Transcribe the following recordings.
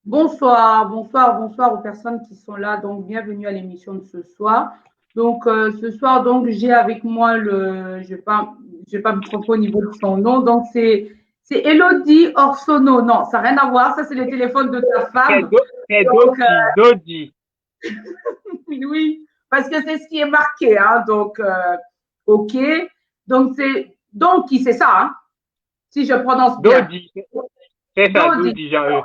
Bonsoir, bonsoir, bonsoir aux personnes qui sont là. Donc, bienvenue à l'émission de ce soir. Donc, ce soir, donc, j'ai avec moi je vais pas me tromper au niveau de son nom. Donc, c'est Elodie Orsono. Non, ça n'a rien à voir. Ça, c'est le téléphone de ta femme. C'est Donc, Doji, Doji. oui, parce que c'est ce qui est marqué. Hein. Donc, OK. Donc, c'est Donkey, c'est ça, hein, si je prononce bien. Doji. C'est ça, Dodi. Doji, Jean-E.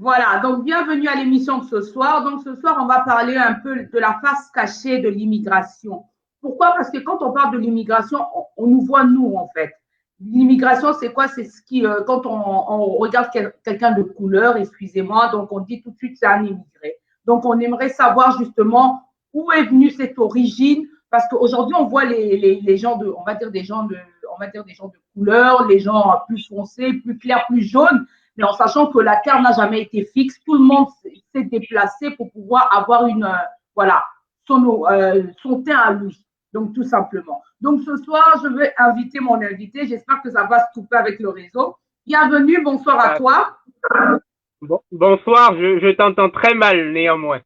Voilà, donc bienvenue à l'émission de ce soir. Donc ce soir, on va parler un peu de la face cachée de l'immigration. Pourquoi? Parce que quand on parle de l'immigration, on nous voit nous en fait. L'immigration, c'est quoi? C'est ce qui, quand on regarde quelqu'un de couleur, excusez-moi, donc on dit tout de suite c'est un immigré. Donc on aimerait savoir justement où est venue cette origine, parce qu'aujourd'hui on voit les gens de, on va dire des gens de, on va dire des gens de couleur, les gens plus foncés, plus clairs, plus jaunes, mais en sachant que la Terre n'a jamais été fixe, tout le monde s'est déplacé pour pouvoir avoir voilà, son teint à lui. Donc, tout simplement. Donc, ce soir, je vais inviter mon invité. J'espère que ça va se couper avec le réseau. Bienvenue, bonsoir à Ah, toi. bonsoir, je t'entends très mal néanmoins.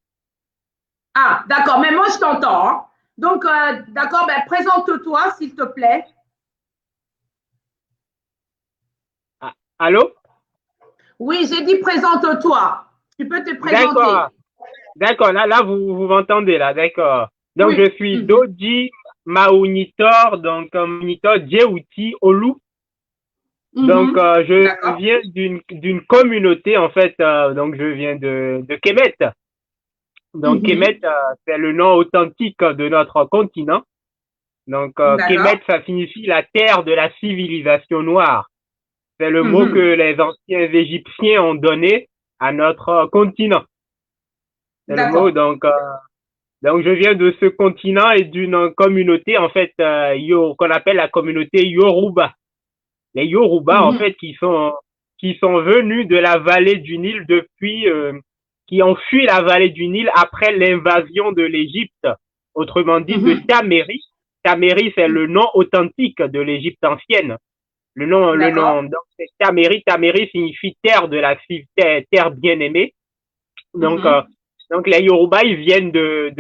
Ah, d'accord, mais moi, je t'entends. Hein. Donc, d'accord, ben, présente-toi, s'il te plaît. Ah, allô? Oui, j'ai dit présente-toi. Tu peux te D'accord, présenter. d'accord, là, vous m'entendez, là, d'accord. Donc, Oui. je suis Doji Maunitor, donc, Monitor Djewuti Olu. Donc, je D'accord. viens d'une communauté, en fait, donc, je viens de Kemet. Donc, Kemet, c'est le nom authentique de notre continent. Donc, Kemet, D'accord. ça signifie la terre de la civilisation noire. C'est le mot que les anciens Égyptiens ont donné à notre continent. C'est le mot, D'accord. donc je viens de ce continent et d'une communauté, en fait, qu'on appelle la communauté Yoruba. Les Yoruba, en fait, qui sont venus de la vallée du Nil depuis, qui ont fui la vallée du Nil après l'invasion de l'Égypte, autrement dit de Taméris. Taméris, c'est le nom authentique de l'Égypte ancienne. Le D'accord. nom, donc c'est Taméris. Taméris signifie terre de la terre bien-aimée. Donc, donc les Yoruba, ils viennent de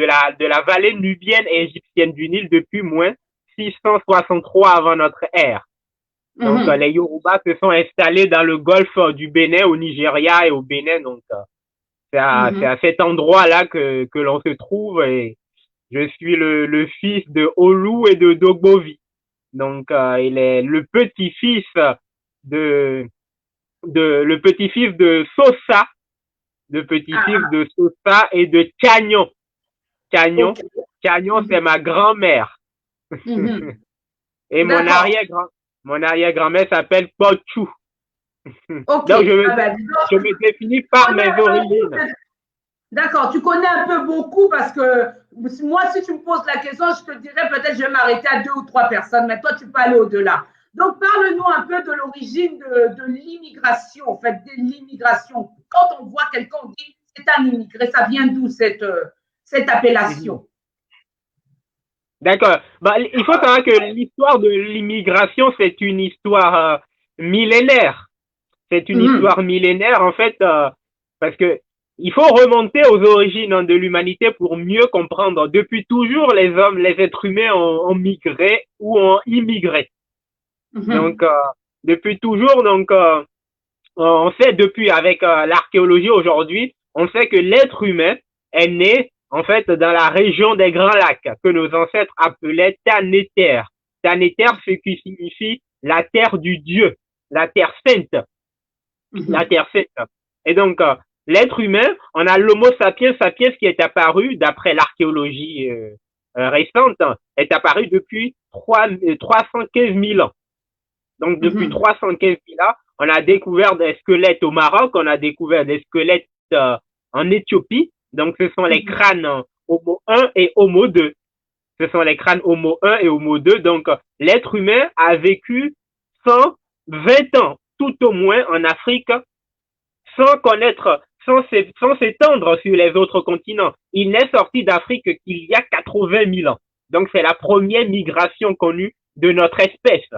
la vallée nubienne et égyptienne du Nil depuis moins 663 avant notre ère. Donc, les Yoruba se sont installés dans le golfe du Bénin, au Nigeria et au Bénin. Donc, c'est à cet endroit-là que l'on se trouve et je suis le fils de Olu et de Dogbovi. Donc, il est de, le petit-fils de Sosa, le petit-fils Ah, de Sosa et de Cagnon. Cagnon, ok. Cagnon, c'est ma grand-mère. Et D'accord. mon arrière-grand-mère s'appelle Pochou. Ok. Donc, Ah ben, dis je donc, me définis tu par connais mes un peu origines. beaucoup. D'accord. Tu connais un peu beaucoup parce que moi, si tu me poses la question, je te dirais peut-être je vais m'arrêter à deux ou trois personnes, mais toi, tu peux aller au-delà. Donc, parle-nous un peu de l'origine de l'immigration, en fait, de l'immigration. Quand on voit quelqu'un, on dit c'est un immigré. Ça vient d'où cette appellation? D'accord. Bah, il faut savoir que l'histoire de l'immigration, c'est une histoire millénaire. C'est une Mhm. histoire millénaire, en fait, parce que il faut remonter aux origines de l'humanité pour mieux comprendre. Depuis toujours, les hommes, les êtres humains ont migré ou ont immigré. Mhm. Donc, depuis toujours, donc, on sait depuis avec l'archéologie aujourd'hui, on sait que l'être humain est né en fait dans la région des Grands Lacs que nos ancêtres appelaient Tanéter. Tanéter, ce qui signifie la terre du Dieu, la terre sainte, la Mhm. terre sainte. Et donc l'être humain, on a l'Homo sapiens sapiens qui est apparu d'après l'archéologie récente, est apparu depuis 315 000 ans. Donc, depuis Mhm. 315 000 ans, on a découvert des squelettes au Maroc, on a découvert des squelettes en Éthiopie. Donc, ce sont les Mhm. crânes Homo 1 et Homo 2. Ce sont les crânes Homo 1 et Homo 2. Donc, l'être humain a vécu 120 ans, tout au moins en Afrique, sans connaître, sans s'étendre sur les autres continents. Il n'est sorti d'Afrique qu'il y a 80 000 ans. Donc, c'est la première migration connue de notre espèce.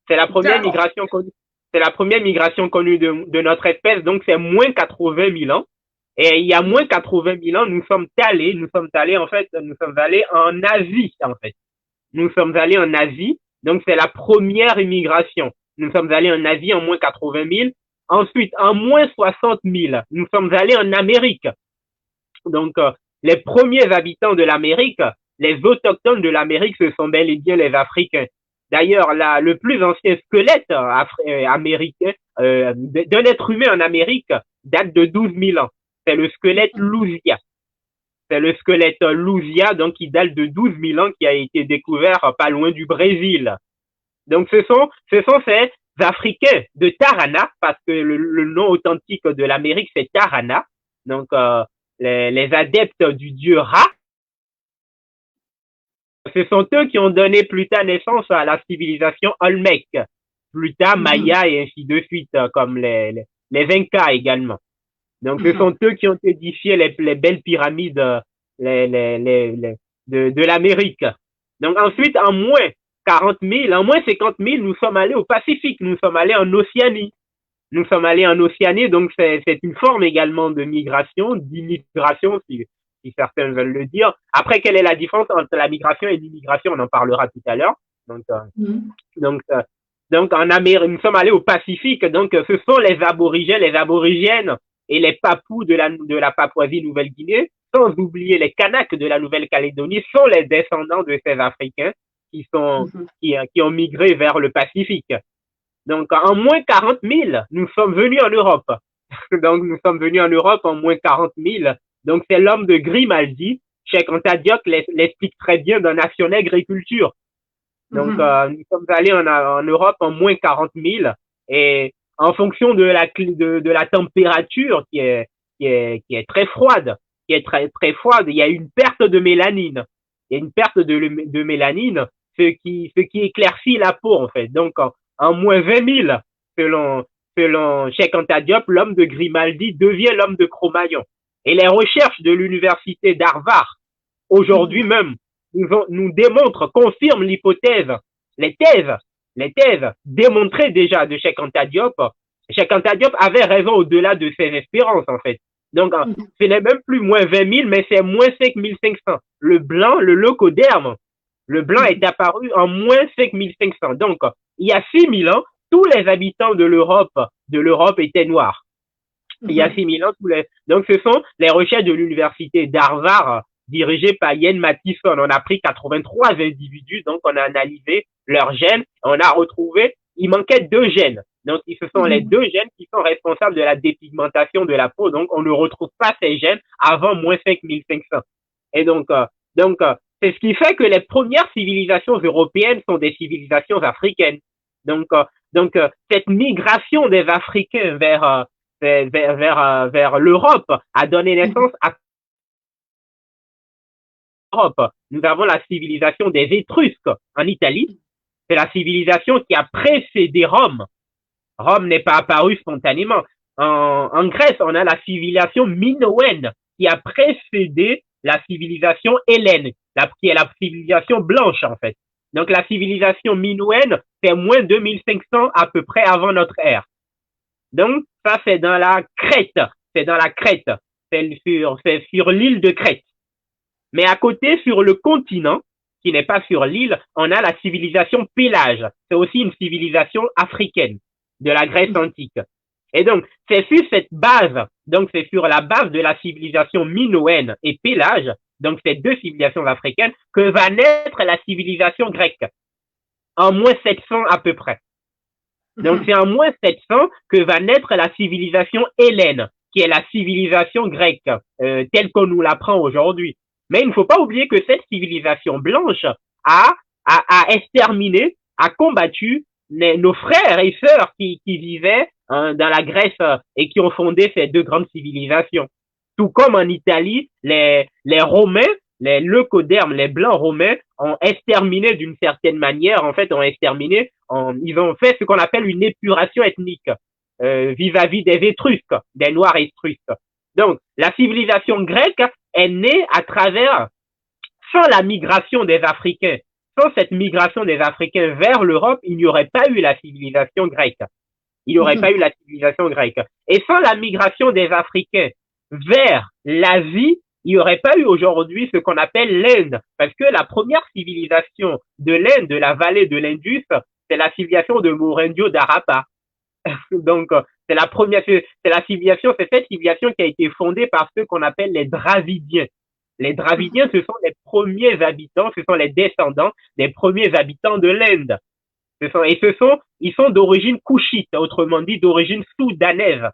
C'est la première D'accord. migration connue. C'est la première migration connue de notre espèce, donc c'est moins 80 000 ans. Et il y a moins 80 000 ans, nous sommes allés en Asie, en fait. Nous sommes allés en Asie, donc c'est la première immigration. Nous sommes allés en Asie en moins 80 000. Ensuite, en moins 60 000, nous sommes allés en Amérique. Donc, les premiers habitants de l'Amérique, les autochtones de l'Amérique, ce sont bel et bien les Africains. D'ailleurs, le plus ancien squelette américain d'un être humain en Amérique date de 12 000 ans. C'est le squelette Lusia. C'est le squelette Lusia, donc qui date de 12 000 ans, qui a été découvert pas loin du Brésil. Donc, ce sont ces Africains de Tarana, parce que le nom authentique de l'Amérique, c'est Tarana. Donc, les adeptes du dieu Ra. Ce sont eux qui ont donné plus tard naissance à la civilisation Olmec, plus tard Maya et ainsi de suite, comme les Incas également. Donc, ce sont eux qui ont édifié les belles pyramides de l'Amérique. Donc, ensuite, en moins 40 000, en moins 50 000, nous sommes allés au Pacifique, nous sommes allés en Océanie. Nous sommes allés en Océanie, donc c'est une forme également de migration, d'immigration, si certains veulent le dire. Après, quelle est la différence entre la migration et l'immigration? On en parlera tout à l'heure. Donc, en Amérique, nous sommes allés au Pacifique. Donc, ce sont les aborigènes et les Papous de la Papouasie-Nouvelle-Guinée, sans oublier les Kanaks de la Nouvelle-Calédonie, sont les descendants de ces Africains qui ont migré vers le Pacifique. Donc, en moins 40 000, nous sommes venus en Europe. Donc, nous sommes venus en Europe en moins 40 000. Donc, c'est l'homme de Grimaldi. Cheikh Anta Diop l'explique très bien dans Nation Agriculture. Donc, nous sommes allés en Europe en moins 40 000. Et en fonction de la température qui est très froide, très froide, il y a une perte de mélanine. Il y a une perte de mélanine, ce qui éclaircit la peau, en fait. Donc, en moins 20 000, selon Cheikh Anta Diop, l'homme de Grimaldi devient l'homme de Cro-Magnon. Et les recherches de l'université d'Harvard, aujourd'hui même, nous démontrent, confirment l'hypothèse, les thèses démontrées déjà de Cheikh Anta Diop. Cheikh Anta Diop avait raison au-delà de ses espérances, en fait. Donc, ce n'est même plus moins 20 000, mais c'est moins 5 500. Le blanc, le leucoderme, le blanc est apparu en moins 5 500. Donc, il y a 6 000 ans, tous les habitants de l'Europe étaient noirs. Il y a 6 000 ans, donc ce sont les recherches de l'université d'Harvard dirigées par Ian Mathison. On a pris 83 individus, donc on a analysé leurs gènes, on a retrouvé, il manquait 2 gènes. Donc, ce sont les 2 gènes qui sont responsables de la dépigmentation de la peau. Donc, on ne retrouve pas ces gènes avant moins 5 500. Et donc, c'est ce qui fait que les premières civilisations européennes sont des civilisations africaines. Donc, cette migration des Africains vers l'Europe a donné naissance à l'Europe. Nous avons la civilisation des Étrusques en Italie. C'est la civilisation qui a précédé Rome. Rome n'est pas apparue spontanément. En Grèce, on a la civilisation minoenne qui a précédé la civilisation hellène, qui est la civilisation blanche en fait. Donc la civilisation minoenne, c'est moins 2500 à peu près avant notre ère. Donc ça c'est dans la Crète, c'est sur l'île de Crète. Mais à côté, sur le continent, qui n'est pas sur l'île, on a la civilisation Pélage. C'est aussi une civilisation africaine de la Grèce antique. Et donc, c'est sur cette base, donc c'est sur la base de la civilisation minoenne et Pélage, donc ces 2 civilisations africaines, que va naître la civilisation grecque, en moins 700 à peu près. Donc, c'est en moins 700 que va naître la civilisation hellène, qui est la civilisation grecque, telle qu'on nous l'apprend aujourd'hui. Mais il ne faut pas oublier que cette civilisation blanche a exterminé, a combattu nos frères et sœurs qui vivaient dans la Grèce et qui ont fondé ces 2 grandes civilisations. Tout comme en Italie, les Romains, les leucodermes, les blancs romains ont exterminé d'une certaine manière, en fait, ils ont fait ce qu'on appelle une épuration ethnique vis-à-vis des Étrusques, des Noirs étrusques. Donc, la civilisation grecque est née sans la migration des Africains. Sans cette migration des Africains vers l'Europe, il n'y aurait pas eu la civilisation grecque. Il n'y aurait pas eu la civilisation grecque. Et sans la migration des Africains vers l'Asie, il n'y aurait pas eu aujourd'hui ce qu'on appelle l'Inde. Parce que la première civilisation de l'Inde, de la vallée de l'Indus, c'est la civilisation de Mohenjo-Darapa. Donc, c'est la première, c'est la civilisation, c'est cette civilisation qui a été fondée par ceux qu'on appelle les Dravidiens. Les Dravidiens, ce sont les premiers habitants, ce sont les descendants des premiers habitants de l'Inde. Ils sont d'origine couchite, autrement dit d'origine soudanaise.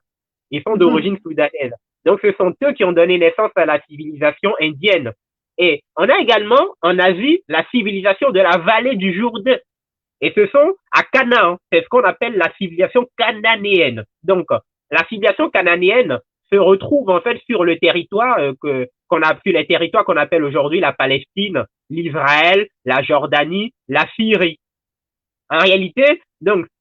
Ils sont d'origine soudanaise. Donc, ce sont eux qui ont donné naissance à la civilisation indienne. Et on a également, en Asie, la civilisation de la vallée du Jourdain. Et ce sont à Canaan, c'est ce qu'on appelle la civilisation cananéenne. Donc, la civilisation cananéenne se retrouve en fait sur le territoire les territoires qu'on appelle aujourd'hui la Palestine, l'Israël, la Jordanie, la Syrie. En réalité,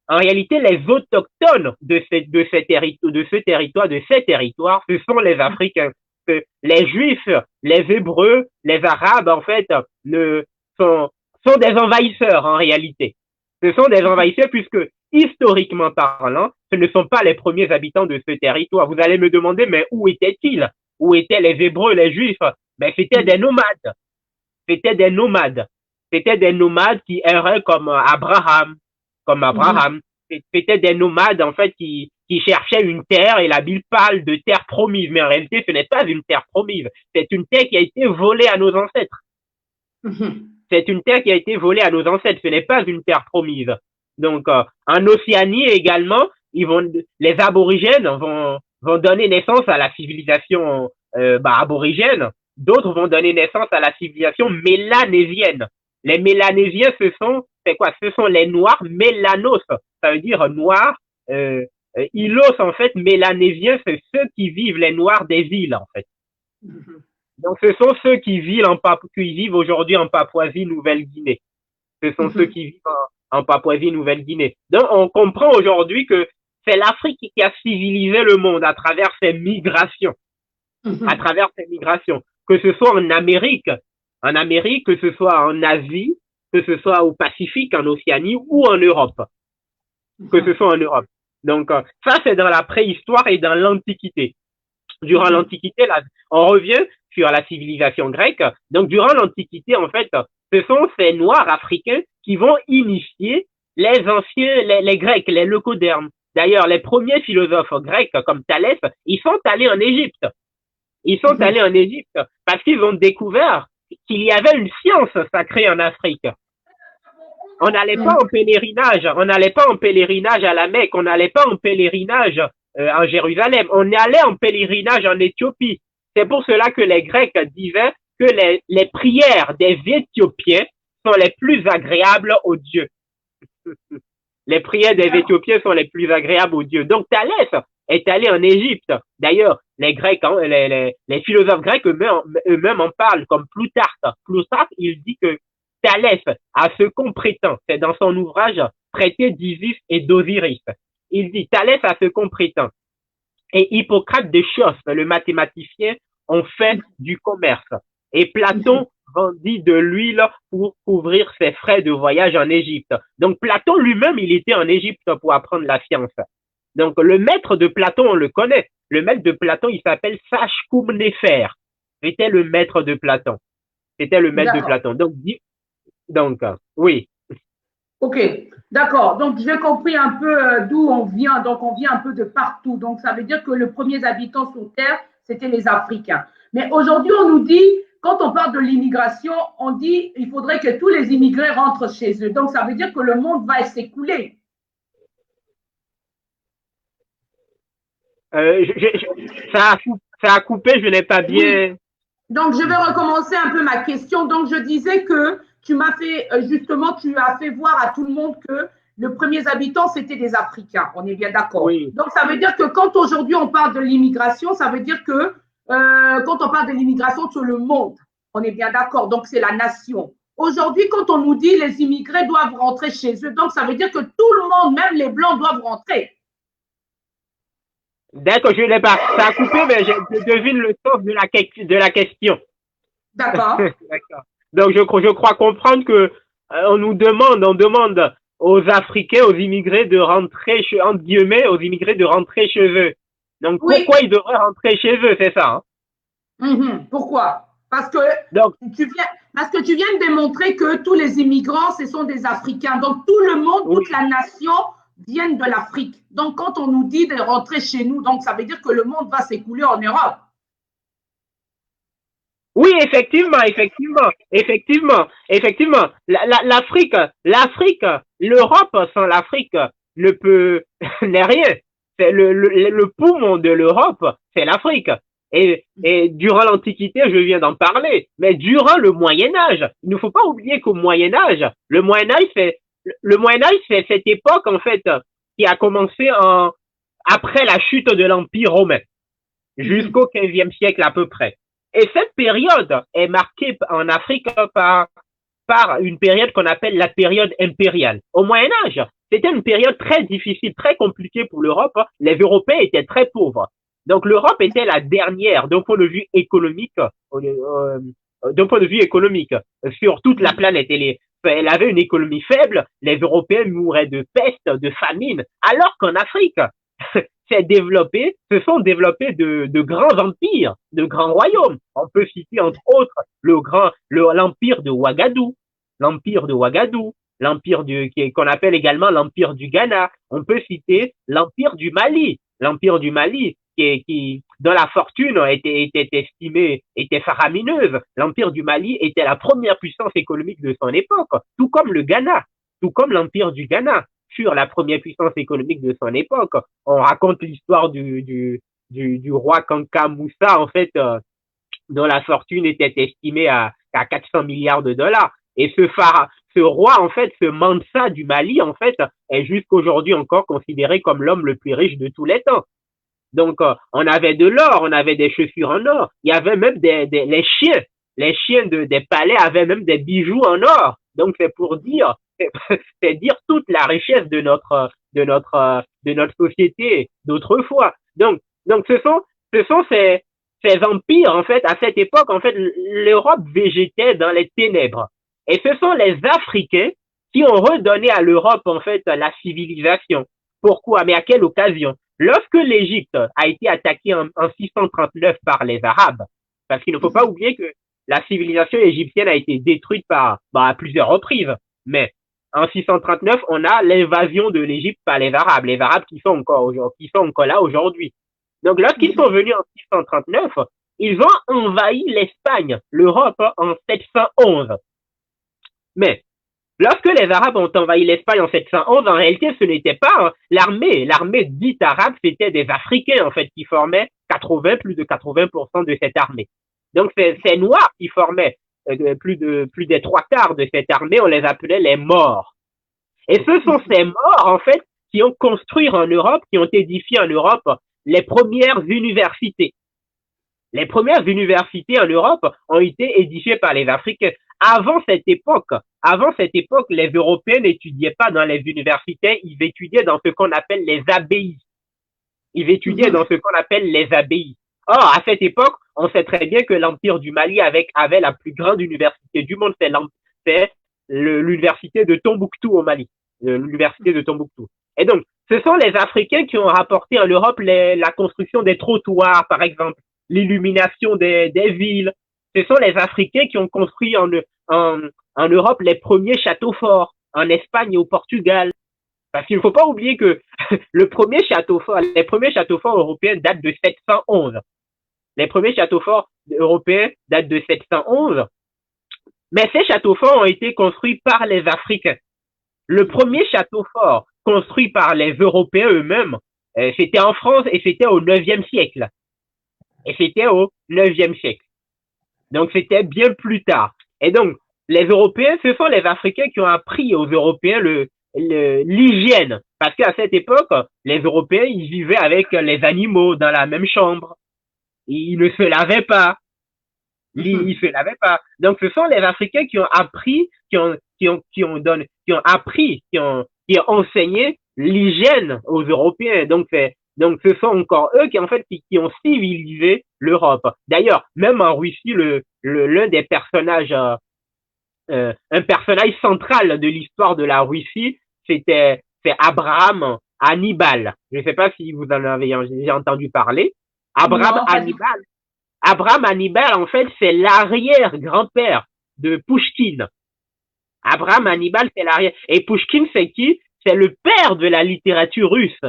les autochtones de ces territoires, ce sont les Africains. Que les Juifs, les Hébreux, les Arabes, en fait, sont des envahisseurs en réalité. Ce sont des envahisseurs puisque, historiquement parlant, ce ne sont pas les premiers habitants de ce territoire. Vous allez me demander, mais où étaient-ils? Où étaient les Hébreux, les Juifs? Ben, c'était des nomades. C'était des nomades. C'était des nomades qui erraient comme Abraham. C'était des nomades, en fait, qui cherchaient une terre et la Bible parle de terre promise. Mais en réalité, ce n'est pas une terre promise. C'est une terre qui a été volée à nos ancêtres. C'est une terre qui a été volée à nos ancêtres. Ce n'est pas une terre promise. Donc, en Océanie également, les aborigènes vont donner naissance à la civilisation aborigène. D'autres vont donner naissance à la civilisation mélanésienne. Les Mélanésiens, c'est quoi? Ce sont les Noirs mélanos. Ça veut dire noir. Ilos, en fait, Mélanésiens, c'est ceux qui vivent, les Noirs des îles, en fait. Donc, ce sont ceux qui vivent aujourd'hui en Papouasie-Nouvelle-Guinée. Ce sont ceux qui vivent en Papouasie-Nouvelle-Guinée. Donc, on comprend aujourd'hui que c'est l'Afrique qui a civilisé le monde à travers ses migrations. À travers ses migrations. Que ce soit en Amérique, que ce soit en Asie, que ce soit au Pacifique, en Océanie ou en Europe. Que ce soit en Europe. Donc, ça, c'est dans la préhistoire et dans l'Antiquité. Durant l'Antiquité, là, on revient sur la civilisation grecque. Donc, durant l'Antiquité, en fait, ce sont ces Noirs africains qui vont initier les anciens, les Grecs, les leucodermes. D'ailleurs, les premiers philosophes grecs, comme Thalès, ils sont allés en Égypte. Ils sont allés en Égypte parce qu'ils ont découvert qu'il y avait une science sacrée en Afrique. On n'allait pas en pèlerinage, à la Mecque, on n'allait pas en pèlerinage en Jérusalem, on allait en pèlerinage en Éthiopie. C'est pour cela que les Grecs disaient que les prières des Éthiopiens sont les plus agréables aux dieux. Les prières des Éthiopiens sont les plus agréables aux dieux. Donc Thalès est allé en Égypte. D'ailleurs, les Grecs, les philosophes grecs eux-mêmes en parlent, comme Plutarque. Plutarque, il dit que Thalès a ce qu'on prétend. C'est dans son ouvrage Traité d'Isis et d'Osiris. Il dit Thalès a ce qu'on prétend. Et Hippocrate de Chios, le mathématicien, ont fait du commerce. Et Platon vendit de l'huile pour couvrir ses frais de voyage en Égypte. Donc Platon lui-même, il était en Égypte pour apprendre la science. Donc le maître de Platon, on le connaît. Le maître de Platon, il s'appelle Sachkoum-Néfer. C'était le maître de Platon. C'était le maître de Platon. Donc, oui. Ok, d'accord. Donc, j'ai compris un peu d'où on vient. Donc, on vient un peu de partout. Donc, ça veut dire que les premiers habitants sur Terre, c'était les Africains. Mais aujourd'hui, on nous dit, quand on parle de l'immigration, on dit il faudrait que tous les immigrés rentrent chez eux. Donc, ça veut dire que le monde va s'écouler. Ça a coupé, je n'ai pas bien. Oui. Donc, je vais recommencer un peu ma question. Donc, je disais que tu m'as fait, justement, tu as fait voir à tout le monde que les premiers habitants, c'était des Africains. On est bien d'accord. Oui. Donc, ça veut dire que quand aujourd'hui on parle de l'immigration, ça veut dire que quand on parle de l'immigration sur le monde, on est bien d'accord. Donc, c'est la nation. Aujourd'hui, quand on nous dit les immigrés doivent rentrer chez eux, donc ça veut dire que tout le monde, même les Blancs, doivent rentrer. D'accord, je n'ai pas. Ça a coupé, mais je devine le sens de la question. D'accord. D'accord. Donc, je crois comprendre que on demande aux Africains, aux immigrés de rentrer, entre guillemets, aux immigrés de rentrer chez eux. Donc, Oui. pourquoi ils devraient rentrer chez eux, c'est ça, hein? Pourquoi? Donc, Parce que tu viens de démontrer que tous les immigrants, ce sont des Africains. Donc, tout le monde, oui. toute la nation viennent de l'Afrique. Donc, quand on nous dit de rentrer chez nous, donc ça veut dire que le monde va s'écouler en Europe. Oui, effectivement. L'Afrique, l'Europe sans l'Afrique n'est rien. C'est le poumon de l'Europe, c'est l'Afrique. Et durant l'Antiquité, je viens d'en parler, mais durant le Moyen-Âge, il ne faut pas oublier qu'au Moyen-Âge, le Moyen-Âge, c'est cette époque, en fait, qui a commencé après la chute de l'Empire romain, jusqu'au 15e siècle à peu près. Et cette période est marquée en Afrique par une période qu'on appelle la période impériale. Au Moyen-Âge, c'était une période très difficile, très compliquée pour l'Europe. Les Européens étaient très pauvres. Donc l'Europe était la dernière d'un point de vue économique, sur toute la planète. Elle avait une économie faible. Les Européens mouraient de peste, de famine, alors qu'en Afrique, se sont développés de grands empires, de grands royaumes. On peut citer entre autres l'empire de Ouagadougou, qu'on appelle également l'empire du Ghana. On peut citer l'empire du Mali, dont la fortune était estimée, était faramineuse. L'empire du Mali était la première puissance économique de son époque, tout comme l'empire du Ghana furent la première puissance économique de son époque. On raconte l'histoire du roi Kanka Moussa, en fait, dont la fortune était estimée à 400 milliards de dollars. Et ce roi, en fait, ce Mansa du Mali, en fait, est jusqu'aujourd'hui encore considéré comme l'homme le plus riche de tous les temps. Donc, on avait de l'or, on avait des chaussures en or. Il y avait même les chiens des palais avaient même des bijoux en or. Donc, c'est dire toute la richesse de notre société d'autrefois. Donc, ce sont ces empires, en fait, à cette époque, en fait, l'Europe végétait dans les ténèbres. Et ce sont les Africains qui ont redonné à l'Europe, en fait, la civilisation. Pourquoi? Mais à quelle occasion? Lorsque l'Égypte a été attaquée en 639 par les Arabes, parce qu'il ne faut pas oublier que la civilisation égyptienne a été détruite à plusieurs reprises, mais en 639, on a l'invasion de l'Égypte par les Arabes qui sont encore là aujourd'hui. Donc, lorsqu'ils sont venus en 639, ils ont envahi l'Espagne, l'Europe, en 711. Mais lorsque les Arabes ont envahi l'Espagne en 711, en réalité, ce n'était pas l'armée dite arabe, c'était des Africains, en fait, qui formaient plus de 80% de cette armée. Donc, ces Noirs qui formaient plus des 3/4 de cette armée, on les appelait les morts. Et ce sont ces morts, en fait, qui ont construit en Europe, qui ont édifié en Europe les premières universités. Les premières universités en Europe ont été édifiées par les Africains. Avant cette époque, les Européens n'étudiaient pas dans les universités, ils étudiaient dans ce qu'on appelle les abbayes. Or, à cette époque, on sait très bien que l'Empire du Mali avait la plus grande université du monde, c'est l'université de Tombouctou au Mali, l'université de Tombouctou. Et donc, ce sont les Africains qui ont rapporté en Europe la construction des trottoirs, par exemple, l'illumination des villes. Ce sont les Africains qui ont construit en Europe les premiers châteaux forts, en Espagne et au Portugal. Parce qu'il ne faut pas oublier que les premiers châteaux forts européens datent de 711. Les premiers châteaux forts européens datent de 711. Mais ces châteaux forts ont été construits par les Africains. Le premier château fort construit par les Européens eux-mêmes, c'était en France et c'était au 9e siècle. Donc, c'était bien plus tard. Et donc, les Européens, ce sont les Africains qui ont appris aux Européens l'hygiène. Parce qu'à cette époque, les Européens, ils vivaient avec les animaux dans la même chambre. Ils ne se lavaient pas. Donc, ce sont les Africains qui ont appris, qui ont enseigné l'hygiène aux Européens. Donc, ce sont encore eux qui ont civilisé l'Europe. D'ailleurs, même en Russie, l'un des personnages, un personnage central de l'histoire de la Russie, c'est Abraham Hannibal. Je ne sais pas si vous en avez déjà entendu parler. Non, Abraham Hannibal, en fait, c'est l'arrière-grand-père de Pouchkine. Abraham Hannibal, c'est l'arrière. Et Pouchkine, c'est qui? C'est le père de la littérature russe.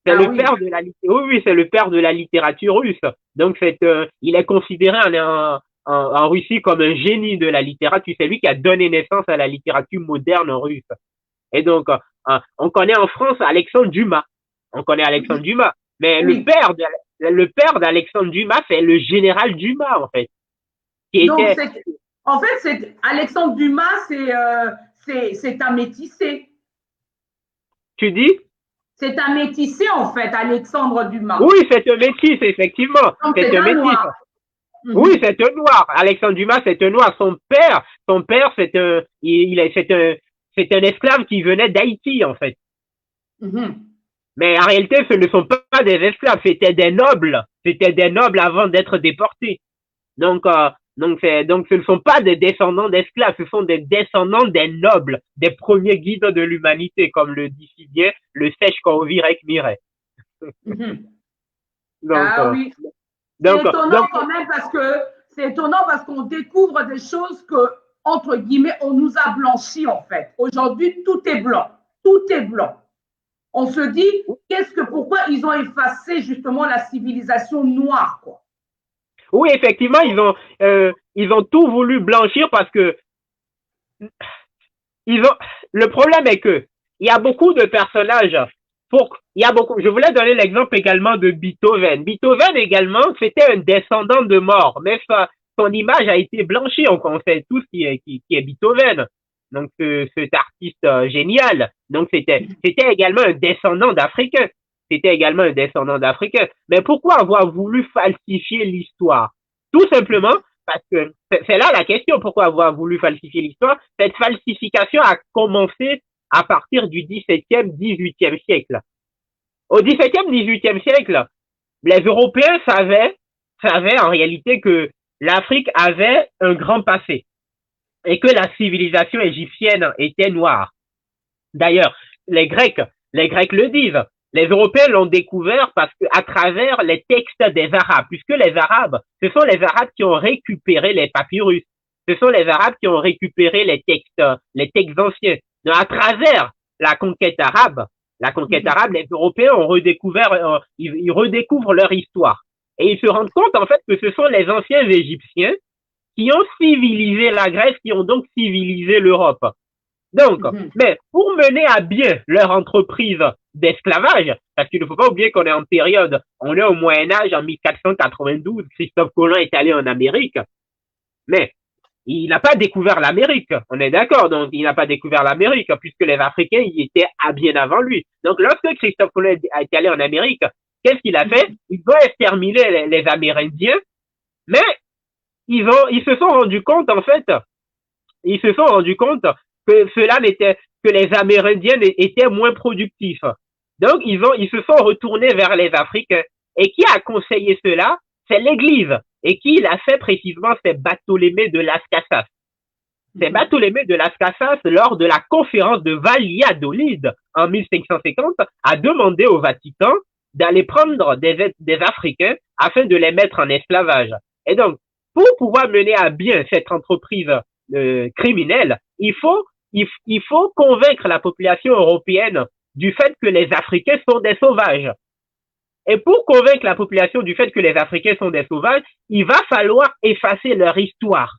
C'est le oui. père de la oui, c'est le père de la littérature russe. Donc il est considéré en Russie comme un génie de la littérature. C'est lui qui a donné naissance à la littérature moderne russe. Et donc on connaît en France Alexandre Dumas. On connaît Alexandre Dumas, mais Oui. le père d'Alexandre Dumas, c'est le général Dumas en fait. Donc en fait, c'est Alexandre Dumas, c'est un métissé. Tu dis? C'est un métissé, en fait, Alexandre Dumas. Oui, c'est un métis, effectivement. C'est un métis. noir. Oui, c'est un noir. Alexandre Dumas, c'est un noir. Son père, c'est un esclave qui venait d'Haïti, en fait. Mais en réalité, ce ne sont pas des esclaves, c'était des nobles. C'était des nobles avant d'être déportés. Donc, ce ne sont pas des descendants d'esclaves, ce sont des descendants des nobles, des premiers guides de l'humanité, comme le dit si bien le sèche Virek Miret. Oui. C'est étonnant quand même c'est étonnant parce qu'on découvre des choses que, entre guillemets, on nous a blanchis en fait. Aujourd'hui, tout est blanc. Tout est blanc. On se dit, pourquoi ils ont effacé justement la civilisation noire, quoi. Oui, effectivement, ils ont tout voulu blanchir parce que le problème est que il y a beaucoup de personnages. Je voulais donner l'exemple également de Beethoven. Beethoven également, c'était un descendant de mort, mais son image a été blanchie. On sait tous qui est Beethoven. Donc cet artiste génial. Donc c'était également un descendant d'Africains. C'était également un descendant d'Africains. Mais pourquoi avoir voulu falsifier l'histoire? Tout simplement parce que c'est là la question. Pourquoi avoir voulu falsifier l'histoire? Cette falsification a commencé à partir du XVIIe, XVIIIe siècle. Au XVIIe, XVIIIe siècle, les Européens savaient en réalité que l'Afrique avait un grand passé et que la civilisation égyptienne était noire. D'ailleurs, les Grecs le disent. Les Européens l'ont découvert parce que à travers les textes des Arabes, puisque les Arabes, ce sont les Arabes qui ont récupéré les papyrus. Ce sont les Arabes qui ont récupéré les textes anciens. Donc, à travers la conquête arabe, les Européens ont redécouvert, ils redécouvrent leur histoire. Et ils se rendent compte, en fait, que ce sont les anciens Égyptiens qui ont civilisé la Grèce, qui ont donc civilisé l'Europe. Donc, mais pour mener à bien leur entreprise d'esclavage, parce qu'il ne faut pas oublier qu'on est on est au Moyen-Âge, en 1492, Christophe Colomb est allé en Amérique, mais il n'a pas découvert l'Amérique, on est d'accord, donc il n'a pas découvert l'Amérique, puisque les Africains y étaient bien avant lui. Donc lorsque Christophe Colomb est allé en Amérique, qu'est-ce qu'il a fait? Il doit exterminer les Amérindiens, mais ils se sont rendus compte, en fait, que les Amérindiens étaient moins productifs. Donc, ils se sont retournés vers les Africains. Et qui a conseillé cela? C'est l'Église. Et qui l'a fait précisément? C'est Bartholomé de Las Casas. C'est Bartholomé de Las Casas, lors de la conférence de Valladolid en 1550, a demandé au Vatican d'aller prendre des Africains afin de les mettre en esclavage. Et donc, pour pouvoir mener à bien cette entreprise criminelle, il faut convaincre la population européenne du fait que les Africains sont des sauvages. Et pour convaincre la population du fait que les Africains sont des sauvages, il va falloir effacer leur histoire.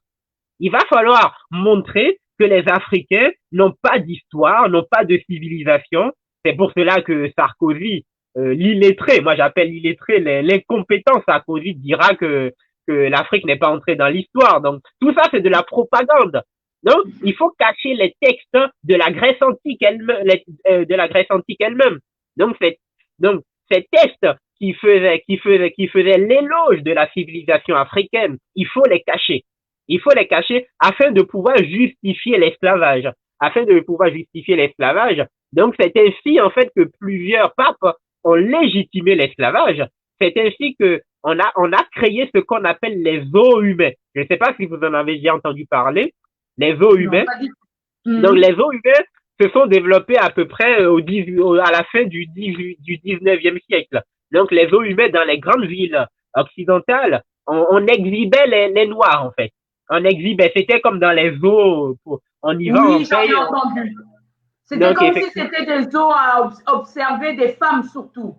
Il va falloir montrer que les Africains n'ont pas d'histoire, n'ont pas de civilisation. C'est pour cela que Sarkozy, l'illettré, moi j'appelle l'illettré, l'incompétent Sarkozy dira que l'Afrique n'est pas entrée dans l'histoire. Donc tout ça c'est de la propagande. Donc il faut cacher les textes de la Grèce antique elle-même. Donc ces textes qui faisaient l'éloge de la civilisation africaine, il faut les cacher. Il faut les cacher afin de pouvoir justifier l'esclavage. Donc c'est ainsi en fait que plusieurs papes ont légitimé l'esclavage. C'est ainsi que on a créé ce qu'on appelle les zoos humains. Je ne sais pas si vous en avez déjà entendu parler. Les zoos humains. Donc les zoos humains, se sont développées à peu près à la fin du 19e siècle. Donc, les eaux humaines dans les grandes villes occidentales, on exhibait les Noirs, en fait. On exhibait, c'était comme dans les zoos, on y va, on Oui, j'en ai paye. entendu. C'était Donc, comme si effectivement, c'était des zoos à observer des femmes surtout.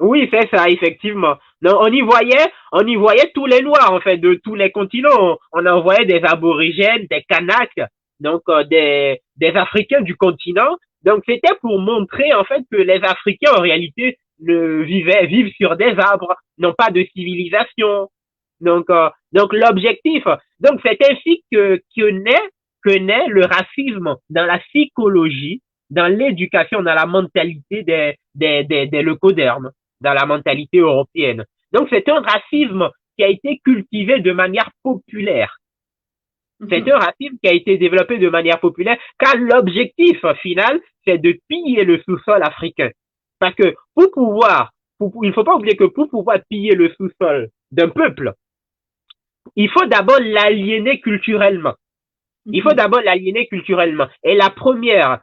oui, c'est ça, effectivement. Donc, on y voyait tous les Noirs, en fait, de tous les continents. On en voyait des aborigènes, des Kanaks, donc des Africains du continent. Donc, c'était pour montrer, en fait, que les Africains, en réalité, vivent sur des arbres, n'ont pas de civilisation. Donc l'objectif, donc c'est ainsi que naît le racisme dans la psychologie, dans l'éducation, dans la mentalité des leucodermes, dans la mentalité européenne. Donc c'est un racisme qui a été cultivé de manière populaire. C'est un racisme qui a été développé de manière populaire, car l'objectif final, c'est de piller le sous-sol africain. Parce que il ne faut pas oublier que pour pouvoir piller le sous-sol d'un peuple, il faut d'abord l'aliéner culturellement. Il faut d'abord l'aliéner culturellement. Et la première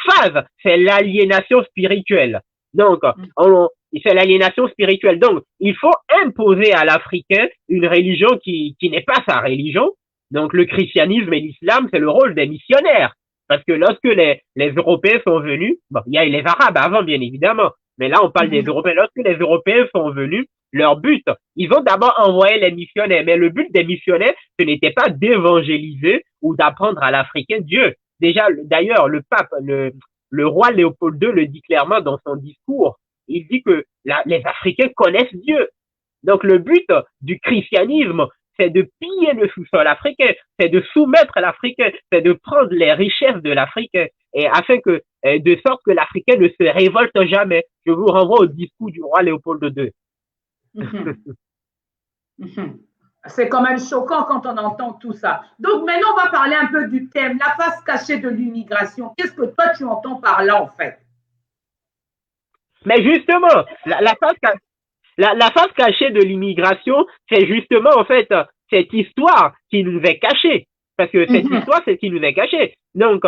phase, c'est l'aliénation spirituelle. Donc, c'est l'aliénation spirituelle. Donc, il faut imposer à l'Africain une religion qui n'est pas sa religion. Donc, le christianisme et l'islam, c'est le rôle des missionnaires. Parce que lorsque les Européens sont venus, bon, il y a les Arabes avant, bien évidemment. Mais là, on parle des Européens. Lorsque les Européens sont venus, leur but, ils ont d'abord envoyé les missionnaires. Mais le but des missionnaires, ce n'était pas d'évangéliser ou d'apprendre à l'Africain Dieu. Déjà, d'ailleurs, le pape, le roi Léopold II le dit clairement dans son discours. Il dit que les Africains connaissent Dieu. Donc, le but du christianisme, c'est de piller le sous-sol africain, c'est de soumettre l'Africain, c'est de prendre les richesses de l'Africain, et afin que, de sorte que l'Africain ne se révolte jamais. Je vous renvoie au discours du roi Léopold II. C'est quand même choquant quand on entend tout ça. Donc maintenant, on va parler un peu du thème, la face cachée de l'immigration. Qu'est-ce que toi, tu entends par là, en fait? Mais justement, la face cachée de l'immigration, c'est justement, en fait, cette histoire qui nous est cachée. Parce que cette histoire, c'est ce qui nous est cachée. Donc,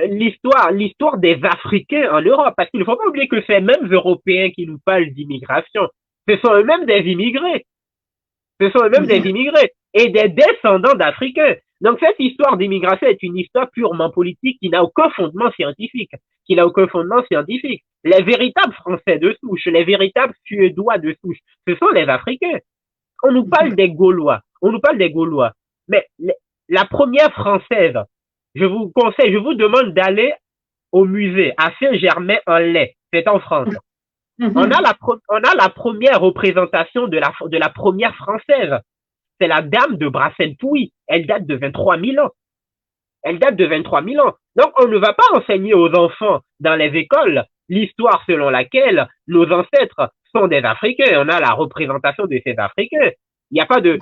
l'histoire des Africains en Europe. Parce qu'il ne faut pas oublier que ces mêmes Européens qui nous parlent d'immigration, ce sont eux-mêmes des immigrés. Ce sont eux-mêmes des immigrés et des descendants d'Africains. Donc, cette histoire d'immigration est une histoire purement politique qui n'a aucun fondement scientifique. Les véritables Français de souche, les véritables Suédois de souche, ce sont les Africains. On nous parle des Gaulois. Mais la première Française, je vous conseille, je vous demande d'aller au musée à Saint-Germain-en-Laye. C'est en France. On a la première représentation de la première Française. C'est la dame de Brassens-Pouilly. Elle date de 23 000 ans. Donc, on ne va pas enseigner aux enfants dans les écoles l'histoire selon laquelle nos ancêtres sont des Africains. On a la représentation de ces Africains. Il n'y a pas de,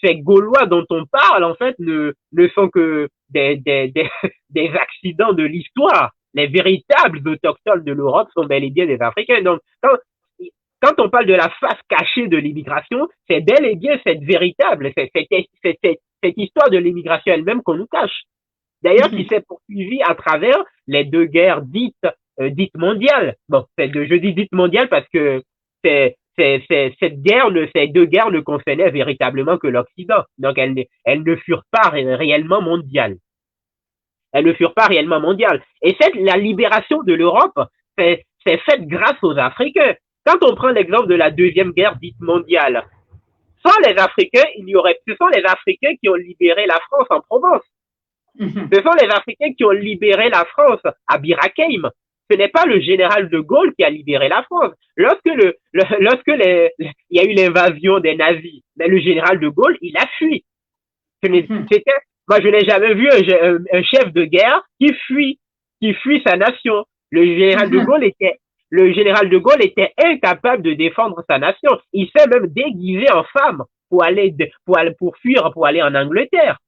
ces Gaulois dont on parle, en fait, ne sont que des accidents de l'histoire. Les véritables autochtones de l'Europe sont bel et bien des Africains. Donc, quand on parle de la face cachée de l'immigration, c'est bel et bien cette véritable, cette histoire de l'immigration elle-même qu'on nous cache. D'ailleurs, qui s'est poursuivie à travers les deux guerres dites mondiales. Bon, je dis dites mondiales parce que ces deux guerres ne concernaient véritablement que l'Occident. Donc, elles ne furent pas réellement mondiales. Et la libération de l'Europe, c'est faite grâce aux Africains. Quand on prend l'exemple de la deuxième guerre dite mondiale, sans les Africains, ce sont les Africains qui ont libéré la France en Provence. Ce sont les Africains qui ont libéré la France à Bir Hakeim. Ce n'est pas le général de Gaulle qui a libéré la France. Lorsque il y a eu l'invasion des nazis, mais le général de Gaulle, il a fui. Moi, je n'ai jamais vu un chef de guerre qui fuit sa nation. Le général de Gaulle était incapable de défendre sa nation. Il s'est même déguisé en femme pour fuir, pour aller en Angleterre.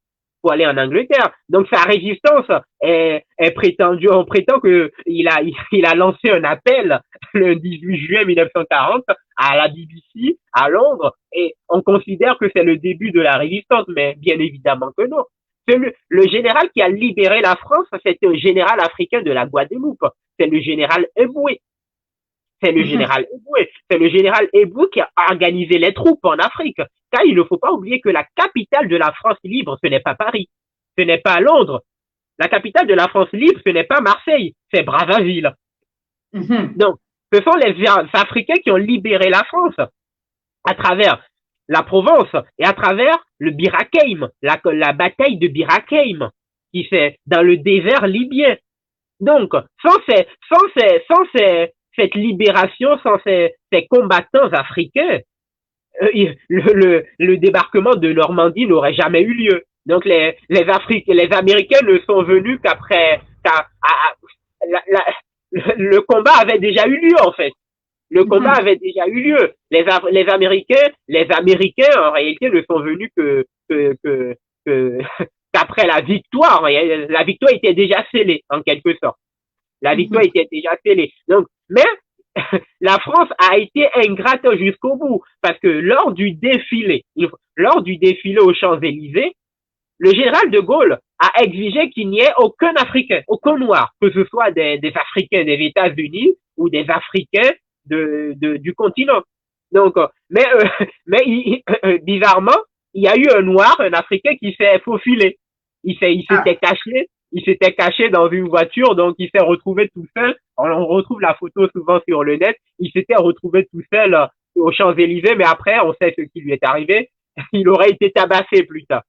Donc sa résistance est prétendue, on prétend que il a lancé un appel le 18 juin 1940 à la BBC à Londres et on considère que c'est le début de la résistance, mais bien évidemment que non. Le général qui a libéré la France, c'était un général africain de la Guadeloupe. C'est le général Eboué. C'est le général Eboué. C'est le général Eboué qui a organisé les troupes en Afrique. Car il ne faut pas oublier que la capitale de la France libre, ce n'est pas Paris. Ce n'est pas Londres. La capitale de la France libre, ce n'est pas Marseille. C'est Brazzaville. Donc, ce sont les Africains qui ont libéré la France à travers la Provence et à travers le Bir Hakeim, la bataille de Bir Hakeim, qui fait dans le désert libyen. Donc, cette libération, sans ces combattants africains, le débarquement de Normandie n'aurait jamais eu lieu. Donc, les Américains ne sont venus qu'après, le combat avait déjà eu lieu, en fait. Le combat avait déjà eu lieu. Les Américains, en réalité, ne sont venus qu'après la victoire. La victoire était déjà scellée, en quelque sorte. La victoire était déjà scellée. Donc, mais, la France a été ingrate jusqu'au bout. Parce que lors du défilé aux Champs-Élysées, le général de Gaulle a exigé qu'il n'y ait aucun Africain, aucun Noir, que ce soit des Africains des États-Unis ou des Africains du continent. Donc, bizarrement, il y a eu un Noir, un Africain qui s'est faufilé. Il s'était caché dans une voiture, donc il s'est retrouvé tout seul. On retrouve la photo souvent sur le net. Il s'était retrouvé tout seul aux Champs-Élysées, mais après, on sait ce qui lui est arrivé. Il aurait été tabassé plus tard.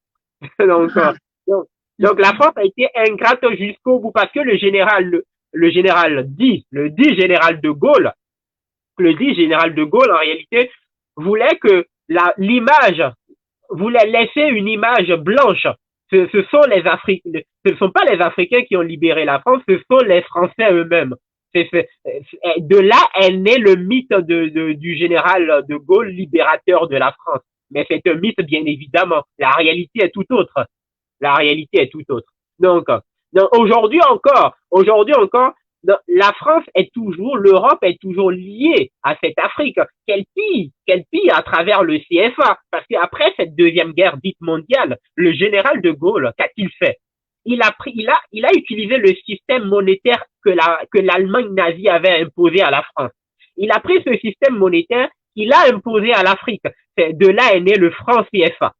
Donc la France a été ingrate jusqu'au bout parce que le dit général de Gaulle, en réalité, voulait que voulait laisser une image blanche. Ce ne sont pas les Africains qui ont libéré la France, ce sont les Français eux-mêmes. De là est né le mythe du général de Gaulle, libérateur de la France. Mais c'est un mythe, bien évidemment. La réalité est tout autre. Donc aujourd'hui encore, la France l'Europe est toujours liée à cette Afrique qu'elle pille à travers le CFA. Parce qu'après cette deuxième guerre dite mondiale, le général de Gaulle, qu'a-t-il fait? Il a utilisé le système monétaire que l'Allemagne nazie avait imposé à la France. Il a pris ce système monétaire qu'il a imposé à l'Afrique. De là est né le franc CFA.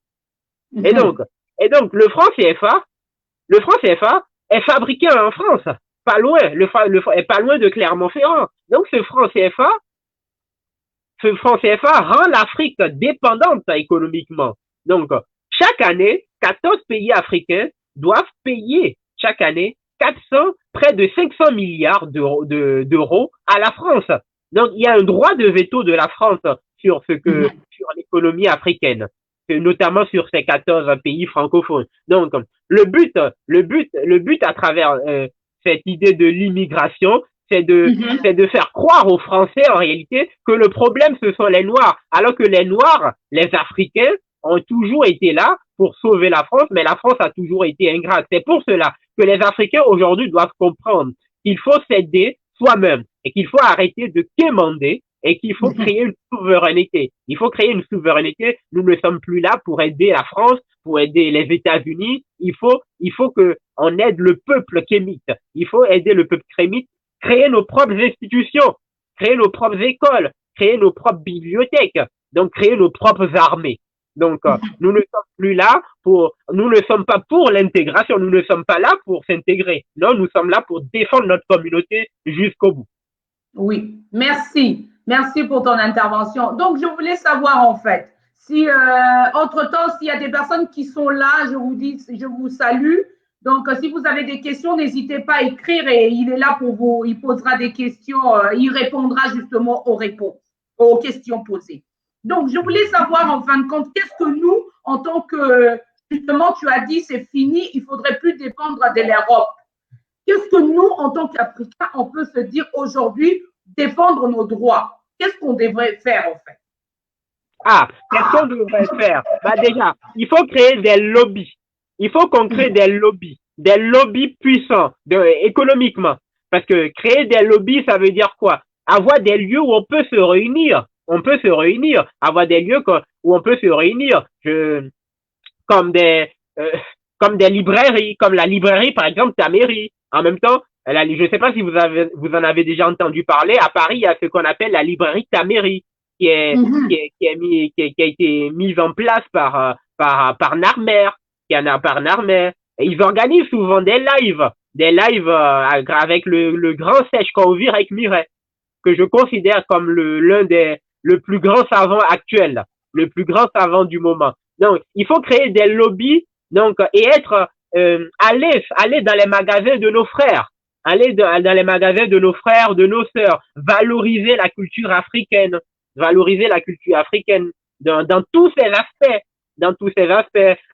Et donc, le franc CFA est fabriqué en France, pas loin, pas loin de Clermont-Ferrand. Donc, ce franc CFA rend l'Afrique dépendante économiquement. Donc, chaque année, 14 pays africains doivent payer chaque année près de 500 milliards d'euros à la France. Donc, il y a un droit de veto de la France sur l'économie africaine, notamment sur ces 14 pays francophones. Donc, le but à travers cette idée de l'immigration, c'est de faire croire aux Français, en réalité, que le problème, ce sont les Noirs, alors que les Noirs, les Africains, ont toujours été là pour sauver la France, mais la France a toujours été ingrate. C'est pour cela que les Africains, aujourd'hui, doivent comprendre qu'il faut s'aider soi-même et qu'il faut arrêter de quémander et qu'il faut créer une souveraineté. Il faut créer une souveraineté. Nous ne sommes plus là pour aider la France, pour aider les États-Unis. Il faut que on aide le peuple kémite. Il faut aider le peuple kémite, créer nos propres institutions, créer nos propres écoles, créer nos propres bibliothèques, donc créer nos propres armées. Donc, nous ne sommes plus là nous ne sommes pas pour l'intégration, nous ne sommes pas là pour s'intégrer. Non, nous sommes là pour défendre notre communauté jusqu'au bout. Oui, merci. Merci pour ton intervention. Donc, je voulais savoir, en fait, si, entre-temps, s'il y a des personnes qui sont là, je vous salue. Donc, si vous avez des questions, n'hésitez pas à écrire et il est là pour vous. Il posera des questions, il répondra justement aux questions posées. Donc, je voulais savoir, en fin de compte, qu'est-ce que nous, en tant que, justement, tu as dit, c'est fini, il ne faudrait plus dépendre de l'Europe. Qu'est-ce que nous, en tant qu'Africains, on peut se dire aujourd'hui, défendre nos droits? Qu'est-ce qu'on devrait faire, en fait? Qu'est-ce qu'on devrait faire? Déjà, il faut créer des lobbies. Il faut qu'on crée des lobbies puissants, économiquement. Parce que créer des lobbies, ça veut dire quoi? Avoir des lieux où on peut se réunir. Avoir des lieux où on peut se réunir. Comme comme des librairies, comme la librairie, par exemple, Taméry. En même temps, je ne sais pas si vous en avez déjà entendu parler. À Paris, il y a ce qu'on appelle la librairie Taméry, qui a été mise en place par Narmer, par Narmer. Et ils organisent souvent des lives avec le grand Sèche Kaovir avec Mireille, que je considère comme le plus grand savant actuel, le plus grand savant du moment. Donc, il faut créer des lobbies, donc, et être, aller dans les magasins de nos frères, dans les magasins de nos frères, de nos sœurs, valoriser la culture africaine, dans tous ses aspects,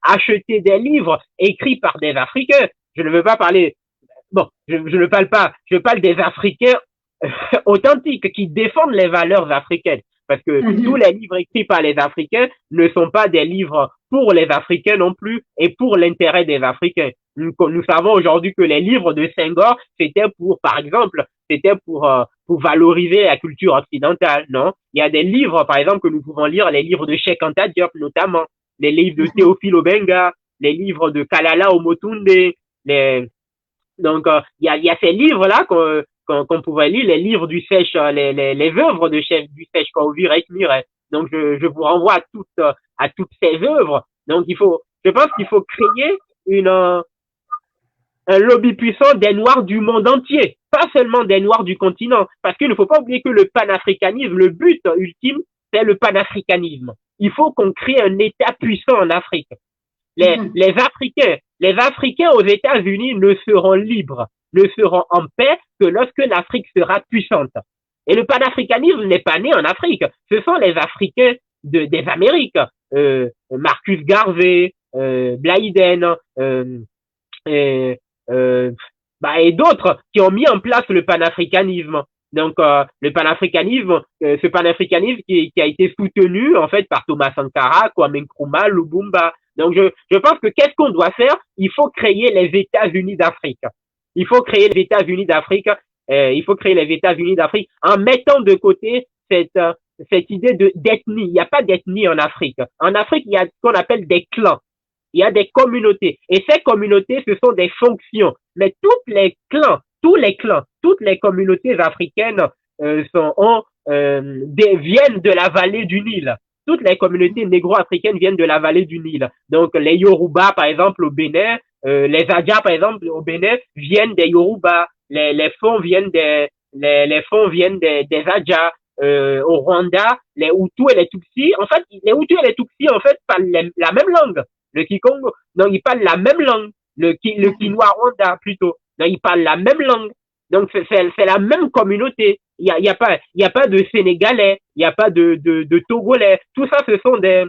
acheter des livres écrits par des Africains. Je ne veux pas parler, bon, je ne parle pas, je parle des Africains authentiques qui défendent les valeurs africaines. Parce que tous les livres écrits par les Africains ne sont pas des livres pour les Africains non plus et pour l'intérêt des Africains. Nous savons aujourd'hui que les livres de Senghor, par exemple, c'était pour valoriser la culture occidentale, non? Il y a des livres, par exemple, que nous pouvons lire, les livres de Cheikh Anta Diop notamment, les livres de Théophile Obenga, les livres de Kalala Omotunde, donc il y a ces livres-là qu'on pouvait lire, les livres du Sèche, les œuvres du Sèche Kaovir avec Mireille. Donc je vous renvoie à toutes ces œuvres. Donc je pense qu'il faut créer un lobby puissant des Noirs du monde entier, pas seulement des Noirs du continent, parce qu'il ne faut pas oublier que le panafricanisme, le but ultime, c'est le panafricanisme. Il faut qu'on crée un État puissant en Afrique. Les Africains aux États-Unis ne seront libres, ne seront en paix que lorsque l'Afrique sera puissante. Et le panafricanisme n'est pas né en Afrique. Ce sont les Africains des Amériques, Marcus Garvey, Blyden, et d'autres qui ont mis en place le panafricanisme. Donc le panafricanisme, ce panafricanisme qui a été soutenu en fait par Thomas Sankara, Kwame Nkrumah, Lubumba. Donc je pense que qu'est-ce qu'on doit faire? Il faut créer les États-Unis d'Afrique. Il faut créer les États-Unis d'Afrique. En mettant de côté cette idée d'ethnie. Il n'y a pas d'ethnie en Afrique. En Afrique, il y a ce qu'on appelle des clans. Il y a des communautés. Et ces communautés, ce sont des fonctions. Mais tous les clans, toutes les communautés africaines viennent de la vallée du Nil. Toutes les communautés négro-africaines viennent de la vallée du Nil. Donc les Yoruba, par exemple, au Bénin, les Adja, par exemple, au Bénin, viennent des Yoruba. Les Fonds viennent des Adja. Au Rwanda, les Hutus et les Tutsis, en fait, les Hutus et les Tutsis, en fait, parlent la même langue. Le Kikongo, donc ils parlent la même langue. Le Kinois Rwanda, plutôt. Donc ils parlent la même langue. Donc c'est la même communauté. Il y a pas de Sénégalais, il y a pas de Togolais. Tout ça, ce sont des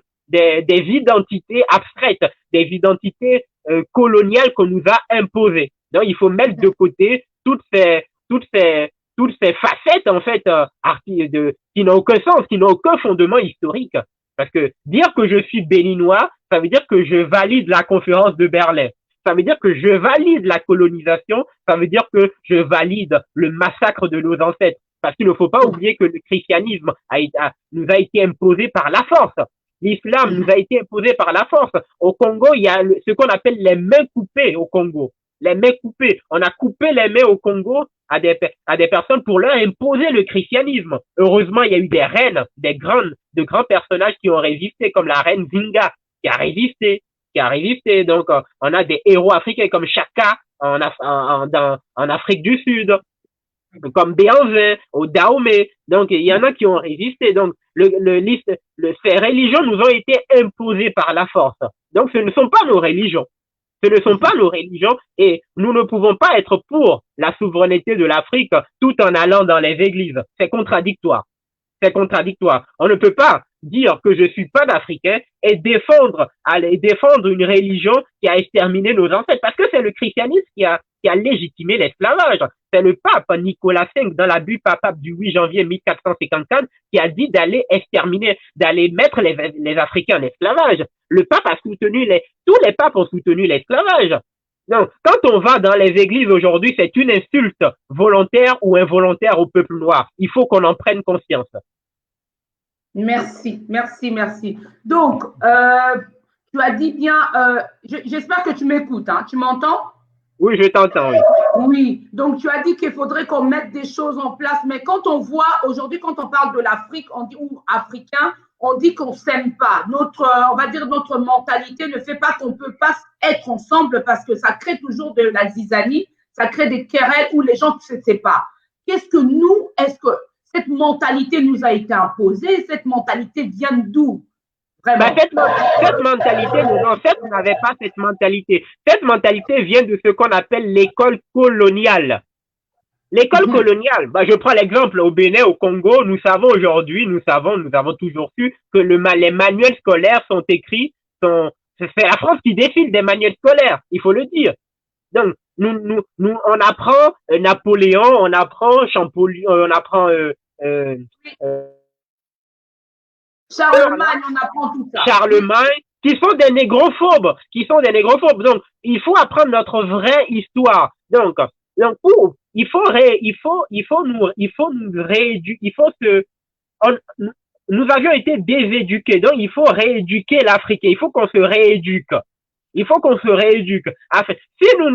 identités abstraites, des identités coloniales qu'on nous a imposées. Donc il faut mettre de côté toutes ces facettes en fait qui n'ont aucun sens, qui n'ont aucun fondement historique. Parce que dire que je suis béninois, ça veut dire que je valide la conférence de Berlin. Ça veut dire que je valide la colonisation, ça veut dire que je valide le massacre de nos ancêtres. Parce qu'il ne faut pas oublier que le christianisme nous a été imposé par la force. L'islam nous a été imposé par la force. Au Congo, il y a ce qu'on appelle les mains coupées au Congo. Les mains coupées. On a coupé les mains au Congo à des personnes pour leur imposer le christianisme. Heureusement, il y a eu des reines, de grands personnages qui ont résisté, comme la reine Zinga, qui a résisté. Donc, on a des héros africains comme Chaka en Afrique du Sud, comme Béanzin, au Dahomey. Donc, il y en a qui ont résisté. Donc, ces religions nous ont été imposées par la force. Donc, ce ne sont pas nos religions. Et nous ne pouvons pas être pour la souveraineté de l'Afrique tout en allant dans les églises. C'est contradictoire. On ne peut pas dire que je suis panafricain et défendre une religion qui a exterminé nos ancêtres, parce que c'est le christianisme qui a légitimé l'esclavage. C'est le pape Nicolas V, dans la bulle papale du 8 janvier 1454, qui a dit d'aller mettre les Africains en esclavage. Le pape tous les papes ont soutenu l'esclavage. Donc, quand on va dans les églises aujourd'hui, c'est une insulte volontaire ou involontaire au peuple noir. Il faut qu'on en prenne conscience. Merci. Donc, Tu as dit bien, j'espère que tu m'écoutes, hein, tu m'entends? Oui, je t'entends, oui. Oui, donc tu as dit qu'il faudrait qu'on mette des choses en place, mais quand on voit aujourd'hui, quand on parle de l'Afrique, on dit ou africain, on dit qu'on s'aime pas. Notre, on va dire notre mentalité ne fait pas qu'on peut pas être ensemble parce que ça crée toujours de la zizanie, ça crée des querelles où les gens ne se séparent. Qu'est-ce que nous, est-ce que cette mentalité nous a été imposée? Cette mentalité vient d'où? Bah, Vraiment. cette mentalité, nos ancêtres n'avaient pas cette mentalité. Cette mentalité vient de ce qu'on appelle l'école coloniale. L'école coloniale, bah, je prends l'exemple au Bénin, au Congo, nous savons aujourd'hui, nous avons toujours su que les manuels scolaires sont écrits, c'est la France qui défile des manuels scolaires, il faut le dire. Donc, on apprend Napoléon, on apprend Champollion, on apprend euh, Charlemagne, on apprend tout ça. Charlemagne, qui sont des négrophobes, Donc, il faut apprendre notre vraie histoire. Donc nous avions été déséduqués. Donc, il faut rééduquer l'Africain. Il faut qu'on se rééduque. Enfin, si nous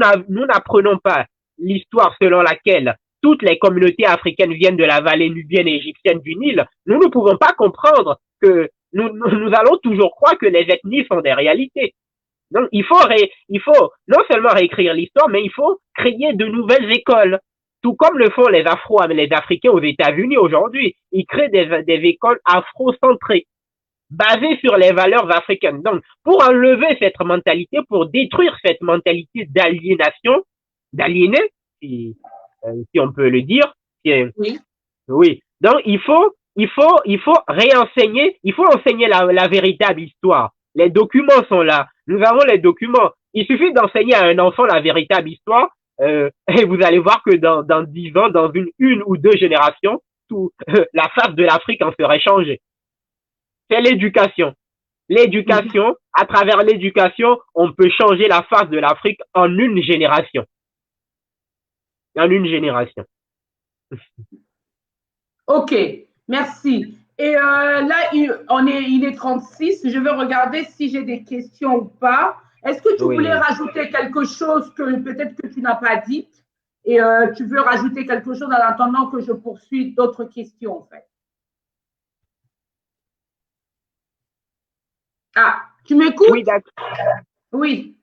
n'apprenons pas l'histoire selon laquelle toutes les communautés africaines viennent de la vallée nubienne et égyptienne du Nil, nous ne pouvons pas comprendre que nous allons toujours croire que les ethnies sont des réalités. Donc, il faut non seulement réécrire l'histoire, mais il faut créer de nouvelles écoles. Tout comme le font les Africains aux États-Unis aujourd'hui. Ils créent des écoles afro-centrées, basées sur les valeurs africaines. Donc, pour enlever cette mentalité, pour détruire cette mentalité d'aliénation, d'aliéner, si on peut le dire, Oui. oui. Donc, il faut réenseigner, il faut enseigner la véritable histoire. Les documents sont là. Nous avons les documents. Il suffit d'enseigner à un enfant la véritable histoire, et vous allez voir que dans 10 ans, dans une ou deux générations, la face de l'Afrique en serait changée. C'est l'éducation. L'éducation, à travers l'éducation, on peut changer la face de l'Afrique en une génération. Ok, merci. Et là, il est 36. Je vais regarder si j'ai des questions ou pas. Est-ce que tu voulais rajouter quelque chose que peut-être que tu n'as pas dit et tu veux rajouter quelque chose en attendant que je poursuive d'autres questions en fait? Ah, tu m'écoutes? Oui, d'accord. Oui.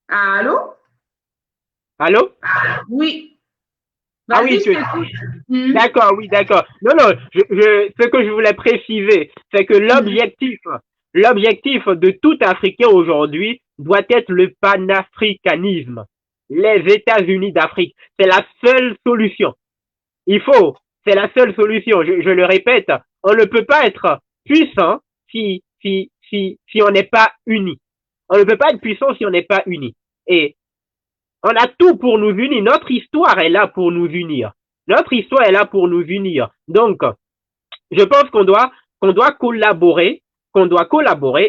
Allô? Allô? Oui. Ah oui, d'accord, oui, d'accord. Non, ce que je voulais préciser, c'est que l'objectif de tout Africain aujourd'hui doit être le panafricanisme. Les États-Unis d'Afrique, c'est la seule solution. C'est la seule solution. Je le répète, on ne peut pas être puissant si on n'est pas uni. On ne peut pas être puissant si on n'est pas uni. Et on a tout pour nous unir. Notre histoire est là pour nous unir. Donc, je pense qu'on doit collaborer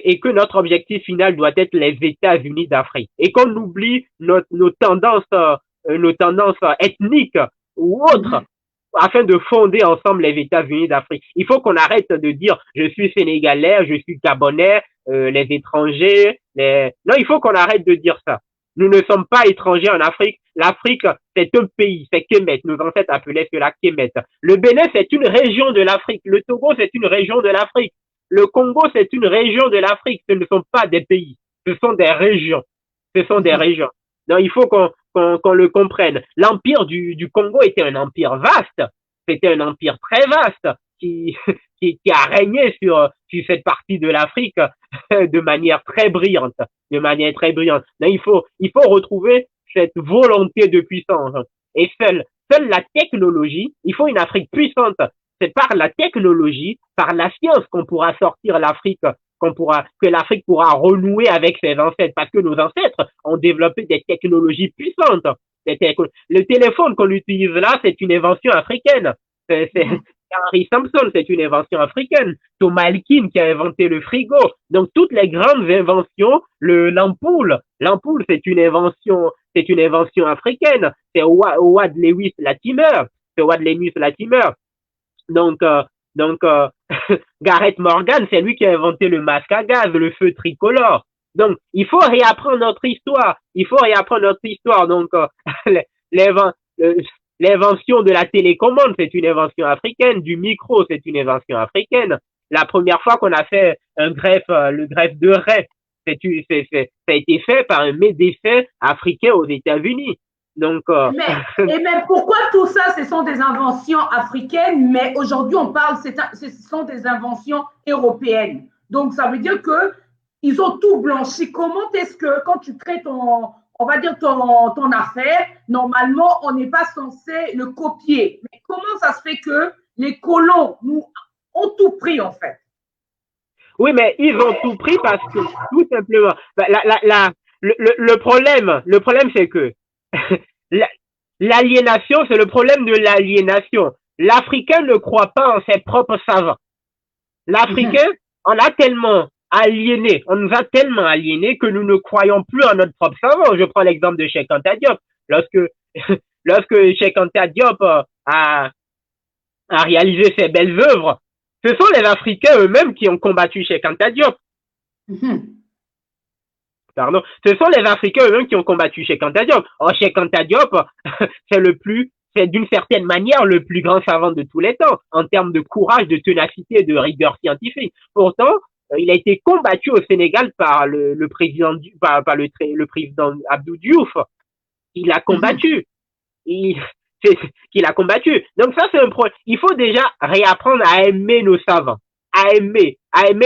et que notre objectif final doit être les États-Unis d'Afrique et qu'on oublie nos tendances ethniques ou autres afin de fonder ensemble les États-Unis d'Afrique. Il faut qu'on arrête de dire je suis sénégalais, je suis gabonais, les étrangers, non, il faut qu'on arrête de dire ça. Nous ne sommes pas étrangers en Afrique. L'Afrique, c'est un pays, c'est Kemet. Nos ancêtres appelaient cela Kemet. Le Bénin, c'est une région de l'Afrique. Le Togo, c'est une région de l'Afrique. Le Congo, c'est une région de l'Afrique. Ce ne sont pas des pays. Ce sont des régions. Donc, il faut qu'on le comprenne. L'empire du Congo était un empire vaste. C'était un empire très vaste qui a régné sur cette partie de l'Afrique de manière très brillante. Donc, il faut retrouver cette volonté de puissance. Et seule la technologie, il faut une Afrique puissante. C'est par la technologie, par la science qu'on pourra sortir l'Afrique, que l'Afrique pourra renouer avec ses ancêtres, parce que nos ancêtres ont développé des technologies puissantes. Le téléphone qu'on utilise là, c'est une invention africaine. Henry Sampson, c'est une invention africaine. Thomas Alkin qui a inventé le frigo. Donc toutes les grandes inventions, l'ampoule, c'est une invention africaine. C'est Howard Lewis Latimer. Donc Gareth Morgan, c'est lui qui a inventé le masque à gaz, le feu tricolore. Donc, il faut réapprendre notre histoire. Il faut réapprendre notre histoire. Donc, l'invention de la télécommande, c'est une invention africaine. Du micro, c'est une invention africaine. La première fois qu'on a fait un greffe, le greffe de rein, ça a été fait par un médecin africain aux États-Unis. Donc, mais pourquoi tout ça, ce sont des inventions africaines, mais aujourd'hui on parle, ce sont des inventions européennes. Donc ça veut dire que ils ont tout blanchi. Comment est-ce que quand tu crées ton, on va dire ton affaire, normalement on n'est pas censé le copier. Mais comment ça se fait que les colons nous ont tout pris en fait? Oui, mais ils ont tout pris parce que tout simplement, le problème c'est que l'aliénation, c'est le problème de l'aliénation. L'Africain ne croit pas en ses propres savants. L'Africain, on a tellement aliéné, on nous a tellement aliénés que nous ne croyons plus en notre propre savant. Je prends l'exemple de Cheikh Anta Diop. Lorsque Cheikh Anta Diop a réalisé ses belles œuvres, ce sont les Africains eux-mêmes qui ont combattu Cheikh Anta Diop. Pardon. Ce sont les Africains eux-mêmes qui ont combattu Cheikh Anta Diop. Or, Cheikh Anta Diop, c'est d'une certaine manière le plus grand savant de tous les temps, en termes de courage, de ténacité et de rigueur scientifique. Pourtant, il a été combattu au Sénégal par le président Abdou Diouf. Il a combattu. Il a combattu. Donc ça, c'est un problème. Il faut déjà réapprendre à aimer nos savants, à aimer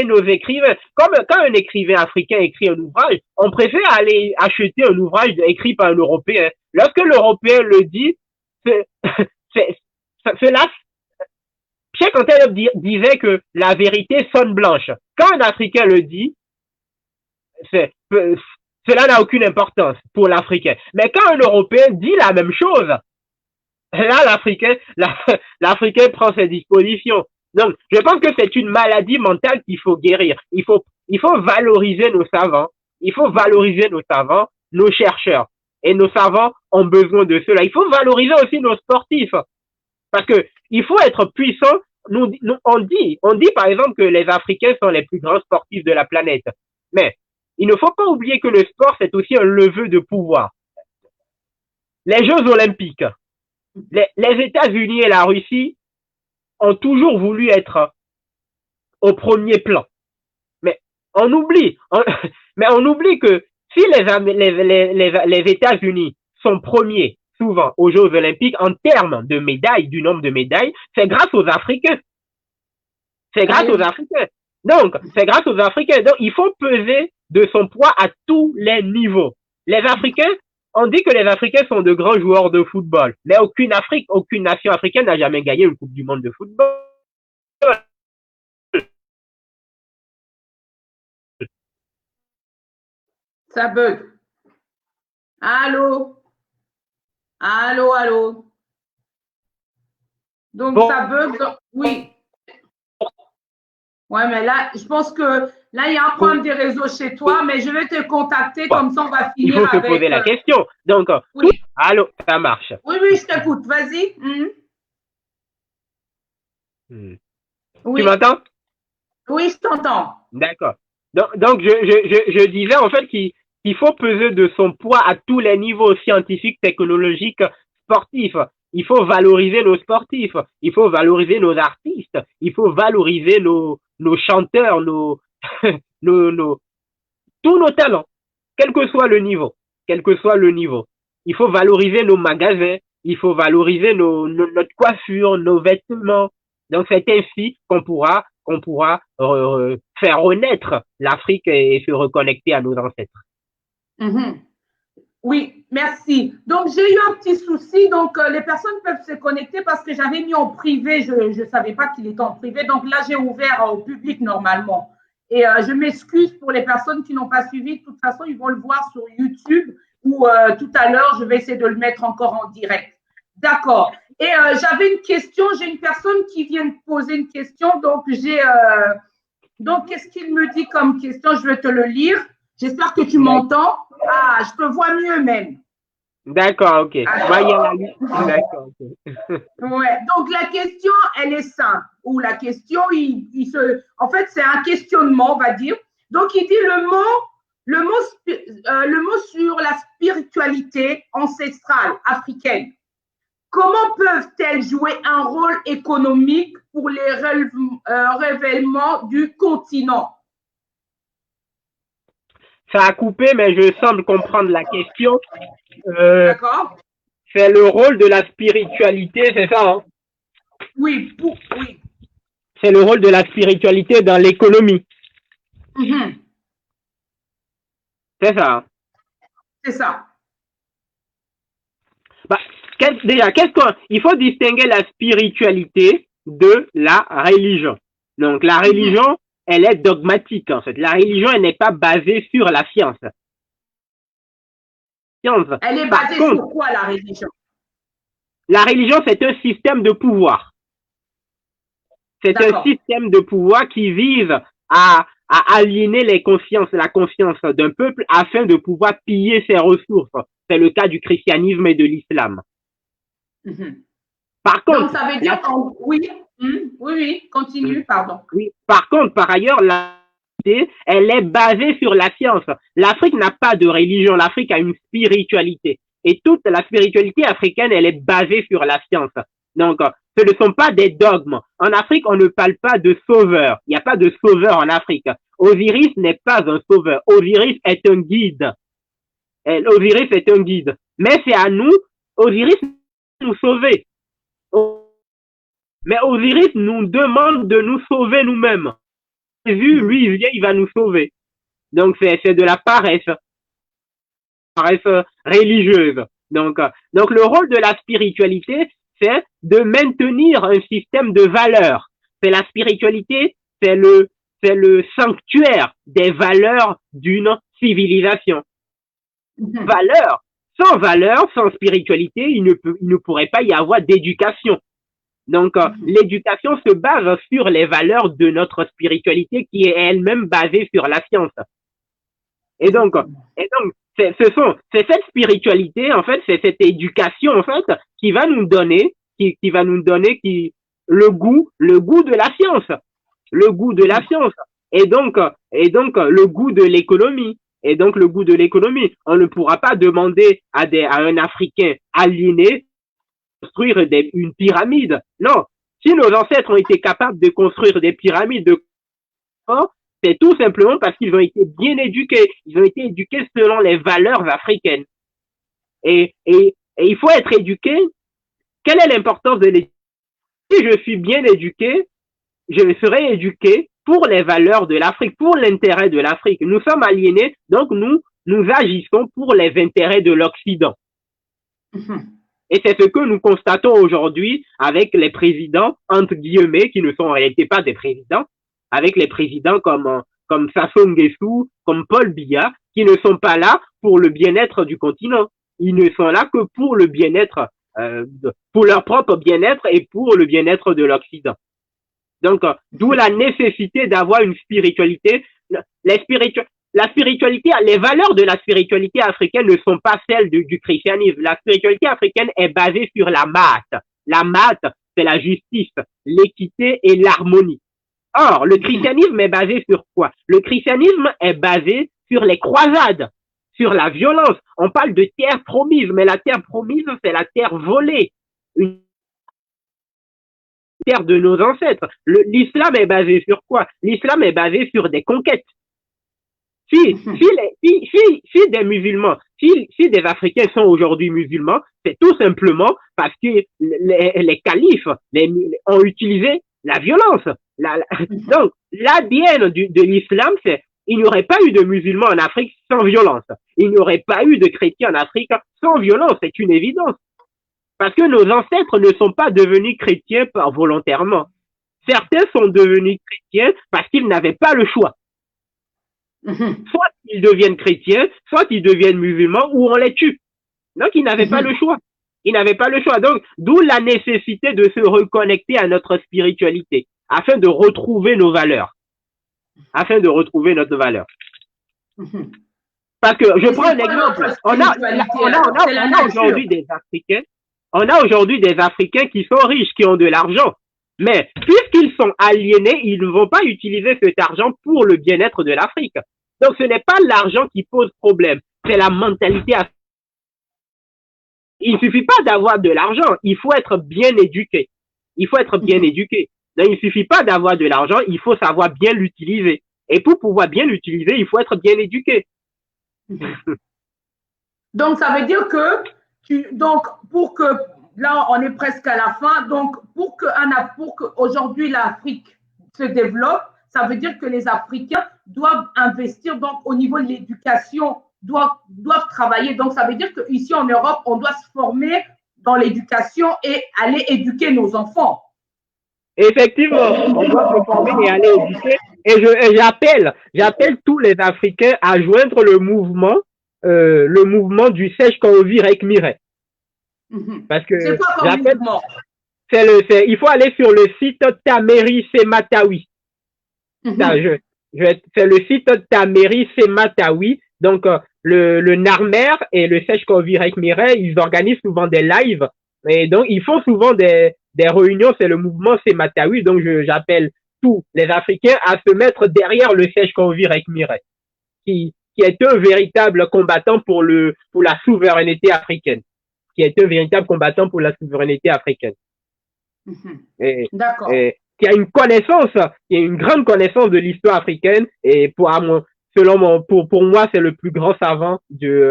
nos écrivains. Comme quand un écrivain africain écrit un ouvrage, on préfère aller acheter un ouvrage écrit par un Européen. Lorsque l'Européen le dit, cela, Cheikh Anta Diop disait que la vérité sonne blanche. Quand un Africain le dit, cela n'a aucune importance pour l'Africain. Mais quand un Européen dit la même chose, là, l'Africain prend ses dispositions. Donc, je pense que c'est une maladie mentale qu'il faut guérir. Il faut valoriser nos savants. Il faut valoriser nos savants, nos chercheurs. Et nos savants ont besoin de cela. Il faut valoriser aussi nos sportifs. Parce que il faut être puissant. On dit par exemple que les Africains sont les plus grands sportifs de la planète. Mais il ne faut pas oublier que le sport, c'est aussi un levier de pouvoir. Les Jeux Olympiques, les États-Unis et la Russie ont toujours voulu être au premier plan. Mais on oublie que si les États-Unis sont premiers souvent aux Jeux Olympiques en termes de médailles, du nombre de médailles, c'est grâce aux Africains. C'est grâce aux Africains. Donc, c'est grâce aux Africains. Donc, il faut peser de son poids à tous les niveaux. Les Africains, on dit que les Africains sont de grands joueurs de football. Mais aucune nation africaine n'a jamais gagné une Coupe du Monde de football. Ça bug. Allô? Allô, allô? Donc, bon. Ça bug. Oui. Ouais, mais là, je pense que là, il y a un problème des réseaux chez toi, mais je vais te contacter, comme ça, on va finir avec… Il faut se poser la question. Donc, oui. Allô, ça marche. Oui, je t'écoute. Vas-y. Oui. Tu m'entends? Oui, je t'entends. D'accord. Donc je disais en fait qu'il faut peser de son poids à tous les niveaux scientifiques, technologiques, sportifs. Il faut valoriser nos sportifs, il faut valoriser nos artistes, il faut valoriser nos chanteurs, tous nos talents, quel que soit le niveau. Il faut valoriser nos magasins, il faut valoriser notre coiffure, nos vêtements. Donc c'est ainsi qu'on pourra faire renaître l'Afrique et se reconnecter à nos ancêtres. Oui, merci. Donc, j'ai eu un petit souci. Donc, les personnes peuvent se connecter parce que j'avais mis en privé. Je ne savais pas qu'il était en privé. Donc, là, j'ai ouvert au public normalement. Et je m'excuse pour les personnes qui n'ont pas suivi. De toute façon, ils vont le voir sur YouTube ou tout à l'heure, je vais essayer de le mettre encore en direct. D'accord. Et j'avais une question. J'ai une personne qui vient de poser une question. Donc, donc, qu'est-ce qu'il me dit comme question? Je vais te le lire. J'espère que tu m'entends. Ah, je te vois mieux même. D'accord, ok. Bah, il y a la Alors, lutte. D'accord, ok. ouais. Donc la question, elle est simple. Ou la question, en fait, c'est un questionnement, on va dire. Donc il dit le mot sur la spiritualité ancestrale africaine. Comment peuvent-elles jouer un rôle économique pour les révèlements du continent? Ça a coupé, mais je semble comprendre la question. Euh, D'accord? c'est le rôle de la spiritualité, c'est ça, hein? Oui, oui. C'est le rôle de la spiritualité dans l'économie, Mhm. c'est ça, hein? C'est ça. Bah, déjà, il faut distinguer la spiritualité de la religion. Donc, la Mhm. religion, elle est dogmatique, en fait. La religion, elle n'est pas basée sur la science. Science. Elle est Par basée contre, sur quoi, la religion? la religion, c'est un système de pouvoir. C'est un D'accord. système de pouvoir qui vise à aliéner les consciences, la conscience d'un peuple afin de pouvoir piller ses ressources. C'est le cas du christianisme et de l'islam. Mhm. Par Donc, contre, ça veut dire qu'en... Oui, oui, continue, pardon. oui, par contre, par ailleurs, elle est basée sur la science. L'Afrique n'a pas de religion, l'Afrique a une spiritualité. Et toute la spiritualité africaine, elle est basée sur la science. Donc, ce ne sont pas des dogmes. En Afrique, on ne parle pas de sauveur. Il n'y a pas de sauveur en Afrique. Osiris n'est pas un sauveur. Osiris est un guide. Osiris est un guide. Mais c'est à nous, Osiris, de nous sauver. Mais Osiris nous demande de nous sauver nous-mêmes. Jésus, lui, il vient, il va nous sauver. Donc, c'est de la paresse religieuse. Donc, le rôle de la spiritualité, c'est de maintenir un système de valeurs. C'est la spiritualité, c'est le sanctuaire des valeurs d'une civilisation. Mhm. Valeurs, sans spiritualité, il ne pourrait pas y avoir d'éducation. Donc, Mhm. l'éducation se base sur les valeurs de notre spiritualité qui est elle-même basée sur la science. Et donc, Effectivement. c'est cette spiritualité, en fait, c'est cette éducation, en fait, qui va nous donner, qui va nous donner le goût de la science, le goût de la Mhm. science. Le goût de l'économie. Et donc, le goût de l'économie. On ne pourra pas demander à un Africain aliéné de construire une pyramide. Non. Si nos ancêtres ont été capables de construire des pyramides de corps, c'est tout simplement parce qu'ils ont été bien éduqués. Ils ont été éduqués selon les valeurs africaines. Et il faut être éduqué. Quelle est l'importance de l'éducation? Si je suis bien éduqué, je serai éduqué pour les valeurs de l'Afrique, pour l'intérêt de l'Afrique. Nous sommes aliénés, donc nous agissons pour les intérêts de l'Occident. Mhm. Et c'est ce que nous constatons aujourd'hui avec les présidents, entre guillemets, qui ne sont en réalité pas des présidents, avec les présidents comme Sassou Nguesso, comme Paul Biya, qui ne sont pas là pour le bien-être du continent. Ils ne sont là que pour le bien-être, pour leur propre bien-être et pour le bien-être de l'Occident. Donc, d'où la nécessité d'avoir une spiritualité. La spiritualité, les valeurs de la spiritualité africaine ne sont pas celles du christianisme. La spiritualité africaine est basée sur la math. La math, c'est la justice, l'équité et l'harmonie. Or, le Mhm. christianisme est basé sur quoi? Le christianisme est basé sur les croisades, sur la violence. On parle de terre promise, mais la terre promise, c'est la terre volée. Une terre de nos ancêtres. L'islam est basé sur quoi? L'islam est basé sur des conquêtes. Mhm. Si des musulmans, si des Africains sont aujourd'hui musulmans, c'est tout simplement parce que les califes ont utilisé la violence. Mhm. Donc, l'ADN de l'islam, c'est il n'y aurait pas eu de musulmans en Afrique sans violence. Il n'y aurait pas eu de chrétiens en Afrique sans violence, c'est une évidence. Parce que nos ancêtres ne sont pas devenus chrétiens volontairement. Certains sont devenus chrétiens parce qu'ils n'avaient pas le choix. Mhm. Soit ils deviennent chrétiens, soit ils deviennent musulmans ou on les tue. Donc ils n'avaient pas le Mhm. choix. Ils n'avaient pas le choix. Donc d'où la nécessité de se reconnecter à notre spiritualité afin de retrouver nos valeurs. Afin de retrouver notre valeur. Mhm. Parce que je Et prends c'est un quoi notre exemple. spiritualité alors? C'est la On a aujourd'hui nature. des Africains. On a aujourd'hui des Africains qui sont riches, qui ont de l'argent. Mais puisqu'ils sont aliénés, ils ne vont pas utiliser cet argent pour le bien-être de l'Afrique. Donc ce n'est pas l'argent qui pose problème, c'est la mentalité africaine. Il ne suffit pas d'avoir de l'argent, il faut être bien éduqué. Il faut être bien éduqué. Donc, il ne suffit pas d'avoir de l'argent, il faut savoir bien l'utiliser. Et pour pouvoir bien l'utiliser, il faut être bien éduqué. Donc, ça veut dire que, donc, pour que, là, on est presque à la fin, donc, pour qu'aujourd'hui l'Afrique se développe, ça veut dire que les Africains doivent investir, donc, au niveau de l'éducation, doivent travailler. Donc, ça veut dire qu'ici en Europe, on doit se former dans l'éducation et aller éduquer nos enfants. Effectivement, on doit se former et aller éduquer. Et j'appelle tous les Africains à joindre le mouvement du Sèche Kaovi Rek Miret. Parce que c'est quoi comme mouvement? Il faut aller sur le site Tameri Sematawi. C'est le site Tameri Sematawi. Donc, le Narmer et le Sèche Kaovi Rek Miret, ils organisent souvent des lives. Et donc, ils font souvent des réunions. C'est le mouvement Sematawi. Donc, j'appelle tous les Africains à se mettre derrière le Sèche Kaovi Rek Miret, qui est un véritable combattant pour la souveraineté africaine. Qui est un véritable combattant pour la souveraineté africaine. D'accord. Qui a une grande connaissance de l'histoire africaine et pour moi, c'est le plus grand savant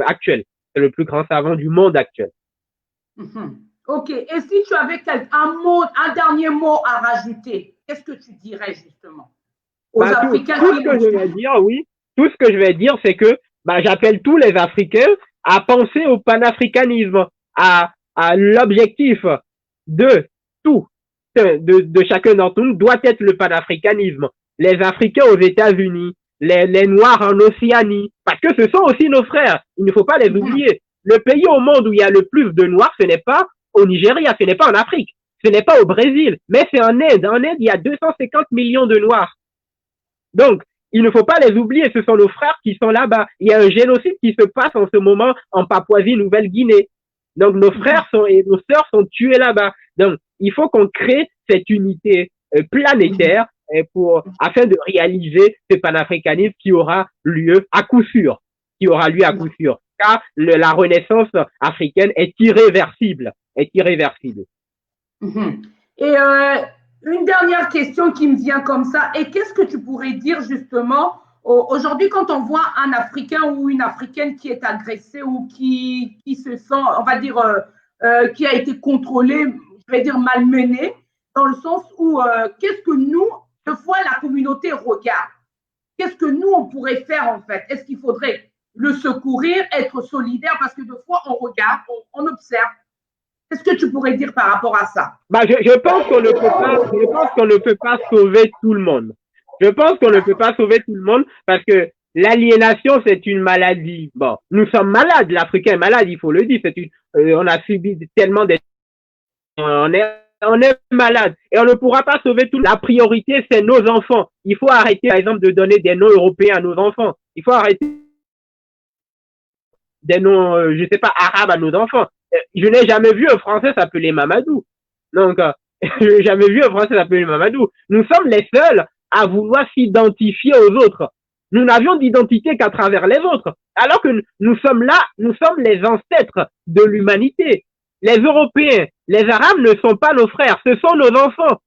actuel. C'est le plus grand savant du monde actuel. Ok. Et si tu avais un dernier mot à rajouter, qu'est-ce que tu dirais justement aux Africains tout ce que je vais dire, oui. Tout ce que je vais dire, c'est que j'appelle tous les Africains à penser au panafricanisme, à l'objectif de chacun d'entre nous doit être le panafricanisme. Les Africains aux États-Unis, les Noirs en Océanie, parce que ce sont aussi nos frères. Il ne faut pas les oublier. Le pays au monde où il y a le plus de Noirs, ce n'est pas au Nigeria, ce n'est pas en Afrique, ce n'est pas au Brésil, mais c'est en Inde. En Inde, il y a 250 millions de Noirs. Donc, il ne faut pas les oublier, ce sont nos frères qui sont là-bas. Il y a un génocide qui se passe en ce moment en Papouasie-Nouvelle-Guinée. Donc, nos frères et nos sœurs sont tués là-bas. Donc, il faut qu'on crée cette unité planétaire afin de réaliser ce panafricanisme qui aura lieu à coup sûr. Car la renaissance africaine est irréversible. Et une dernière question qui me vient comme ça, et qu'est-ce que tu pourrais dire justement aujourd'hui quand on voit un Africain ou une Africaine qui est agressé ou qui se sent, on va dire, qui a été contrôlé, je vais dire malmené, dans le sens où qu'est-ce que nous, de fois la communauté regarde? Qu'est-ce que nous, on pourrait faire en fait? Est-ce qu'il faudrait le secourir, être solidaire? Parce que de fois, on regarde, on observe. Qu'est-ce que tu pourrais dire par rapport à ça? Je pense qu'on ne peut pas sauver tout le monde. Je pense qu'on ne peut pas sauver tout le monde parce que l'aliénation, c'est une maladie. Bon, nous sommes malades, l'Africain est malade, il faut le dire. On a subi tellement on est malade et on ne pourra pas sauver tout. La priorité, c'est nos enfants. Il faut arrêter, par exemple, de donner des noms européens à nos enfants. Il faut arrêter des noms, je sais pas, arabes à nos enfants. Je n'ai jamais vu un Français s'appeler Mamadou. Donc, je n'ai jamais vu un Français s'appeler Mamadou. Nous sommes les seuls à vouloir s'identifier aux autres. Nous n'avions d'identité qu'à travers les autres. Alors que nous sommes là, nous sommes les ancêtres de l'humanité. Les Européens, les Arabes ne sont pas nos frères, ce sont nos enfants.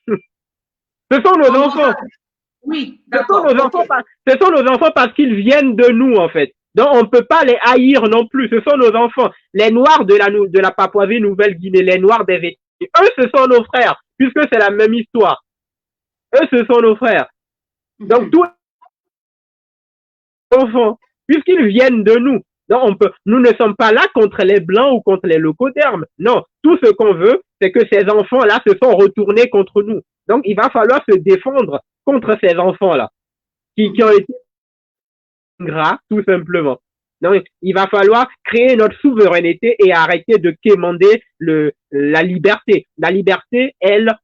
Ce sont nos enfants. Oui, d'accord. Ce sont nos enfants parce qu'ils viennent de nous, en fait. Donc, on ne peut pas les haïr non plus. Ce sont nos enfants. Les Noirs de la Papouasie-Nouvelle-Guinée, les Noirs des États, eux, ce sont nos frères, puisque c'est la même histoire. Eux, ce sont nos frères. Donc, tous les enfants, puisqu'ils viennent de nous. Donc, nous ne sommes pas là contre les Blancs ou contre les locaux-termes. Non, tout ce qu'on veut, c'est que ces enfants-là se sont retournés contre nous. Donc, il va falloir se défendre contre ces enfants-là, qui ont été ingrats, tout simplement. Donc, il va falloir créer notre souveraineté et arrêter de quémander la liberté. La liberté, elle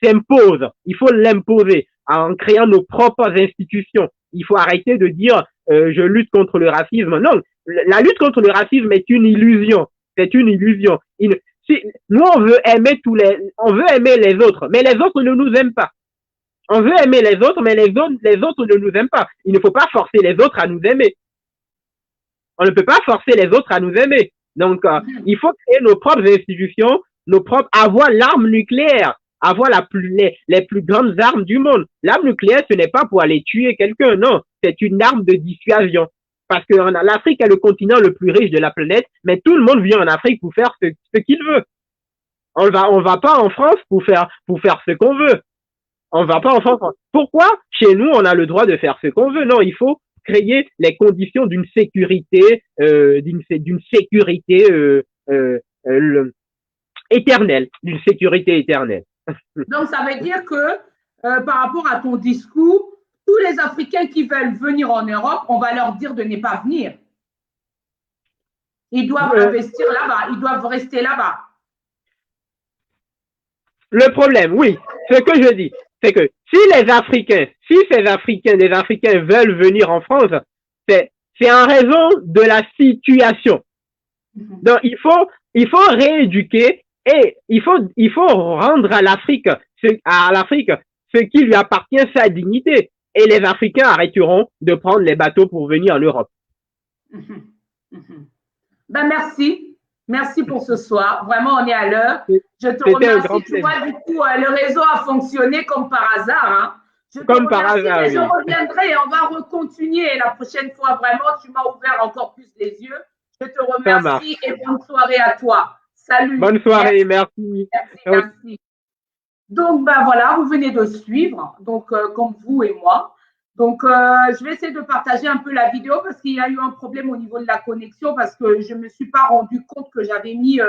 s'impose. Il faut l'imposer. en créant nos propres institutions. Il faut arrêter de dire je lutte contre le racisme. Non, la lutte contre le racisme est une illusion. C'est une illusion. Nous, on veut aimer les autres, mais les autres ne nous aiment pas. On veut aimer les autres, mais les autres ne nous aiment pas. Il ne faut pas forcer les autres à nous aimer. On ne peut pas forcer les autres à nous aimer. Donc, il faut créer nos propres institutions, avoir l'arme nucléaire, avoir les plus grandes armes du monde. L'arme nucléaire, ce n'est pas pour aller tuer quelqu'un, non. C'est une arme de dissuasion. Parce que l'Afrique est le continent le plus riche de la planète, mais tout le monde vient en Afrique pour faire ce qu'il veut. On va pas en France pour faire ce qu'on veut. On va pas en France. Pourquoi chez nous on a le droit de faire ce qu'on veut? Non, il faut créer les conditions d'une sécurité, éternelle, d'une sécurité éternelle. Donc ça veut dire que par rapport à ton discours, tous les Africains qui veulent venir en Europe, on va leur dire de ne pas venir. Ils doivent investir là-bas, ils doivent rester là-bas. Le problème, oui, ce que je dis, c'est que si des Africains veulent venir en France, c'est en raison de la situation. Donc, il faut rééduquer et il faut rendre à l'Afrique ce qui lui appartient, sa dignité. Et les Africains arrêteront de prendre les bateaux pour venir en Europe. Ben, merci. Merci pour ce soir. Vraiment, on est à l'heure. Je te remercie. Tu vois, du coup, le réseau a fonctionné comme par hasard. Hein. Comme par hasard. Oui. Je reviendrai et on va recontinuer la prochaine fois. Vraiment, tu m'as ouvert encore plus les yeux. Je te remercie et bonne soirée à toi. Salut. Bonne soirée, merci. Merci. Donc, ben voilà, vous venez de suivre, donc comme vous et moi. Donc, je vais essayer de partager un peu la vidéo parce qu'il y a eu un problème au niveau de la connexion parce que je ne me suis pas rendu compte que j'avais mis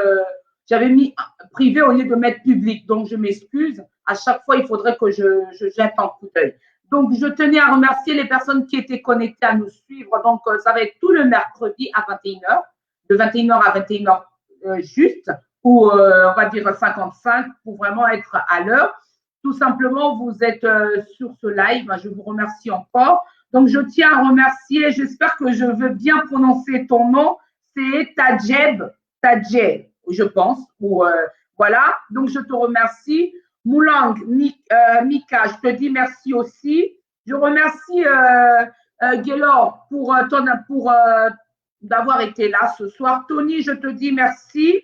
privé au lieu de mettre public. Donc, je m'excuse. À chaque fois, il faudrait que je jette un coup d'œil. Donc, je tenais à remercier les personnes qui étaient connectées à nous suivre. Donc, ça va être tout le mercredi à 21h, de 21h à 21h juste, ou on va dire 55 pour vraiment être à l'heure. Tout simplement, vous êtes sur ce live. Je vous remercie encore. Donc, je tiens à remercier, j'espère que je veux bien prononcer ton nom, c'est Tadjeb, je pense. Voilà, donc je te remercie. Moulang, Mika, je te dis merci aussi. Je remercie Gaylor pour d'avoir été là ce soir. Tony, je te dis merci.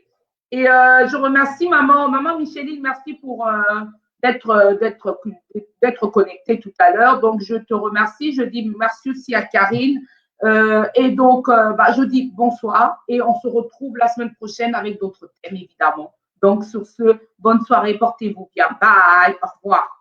Et je remercie maman Micheline, merci pour d'être connecté tout à l'heure. Donc, je te remercie. Je dis merci aussi à Karine. Et donc, je dis bonsoir et on se retrouve la semaine prochaine avec d'autres thèmes, évidemment. Donc, sur ce, bonne soirée, portez-vous bien. Bye, au revoir.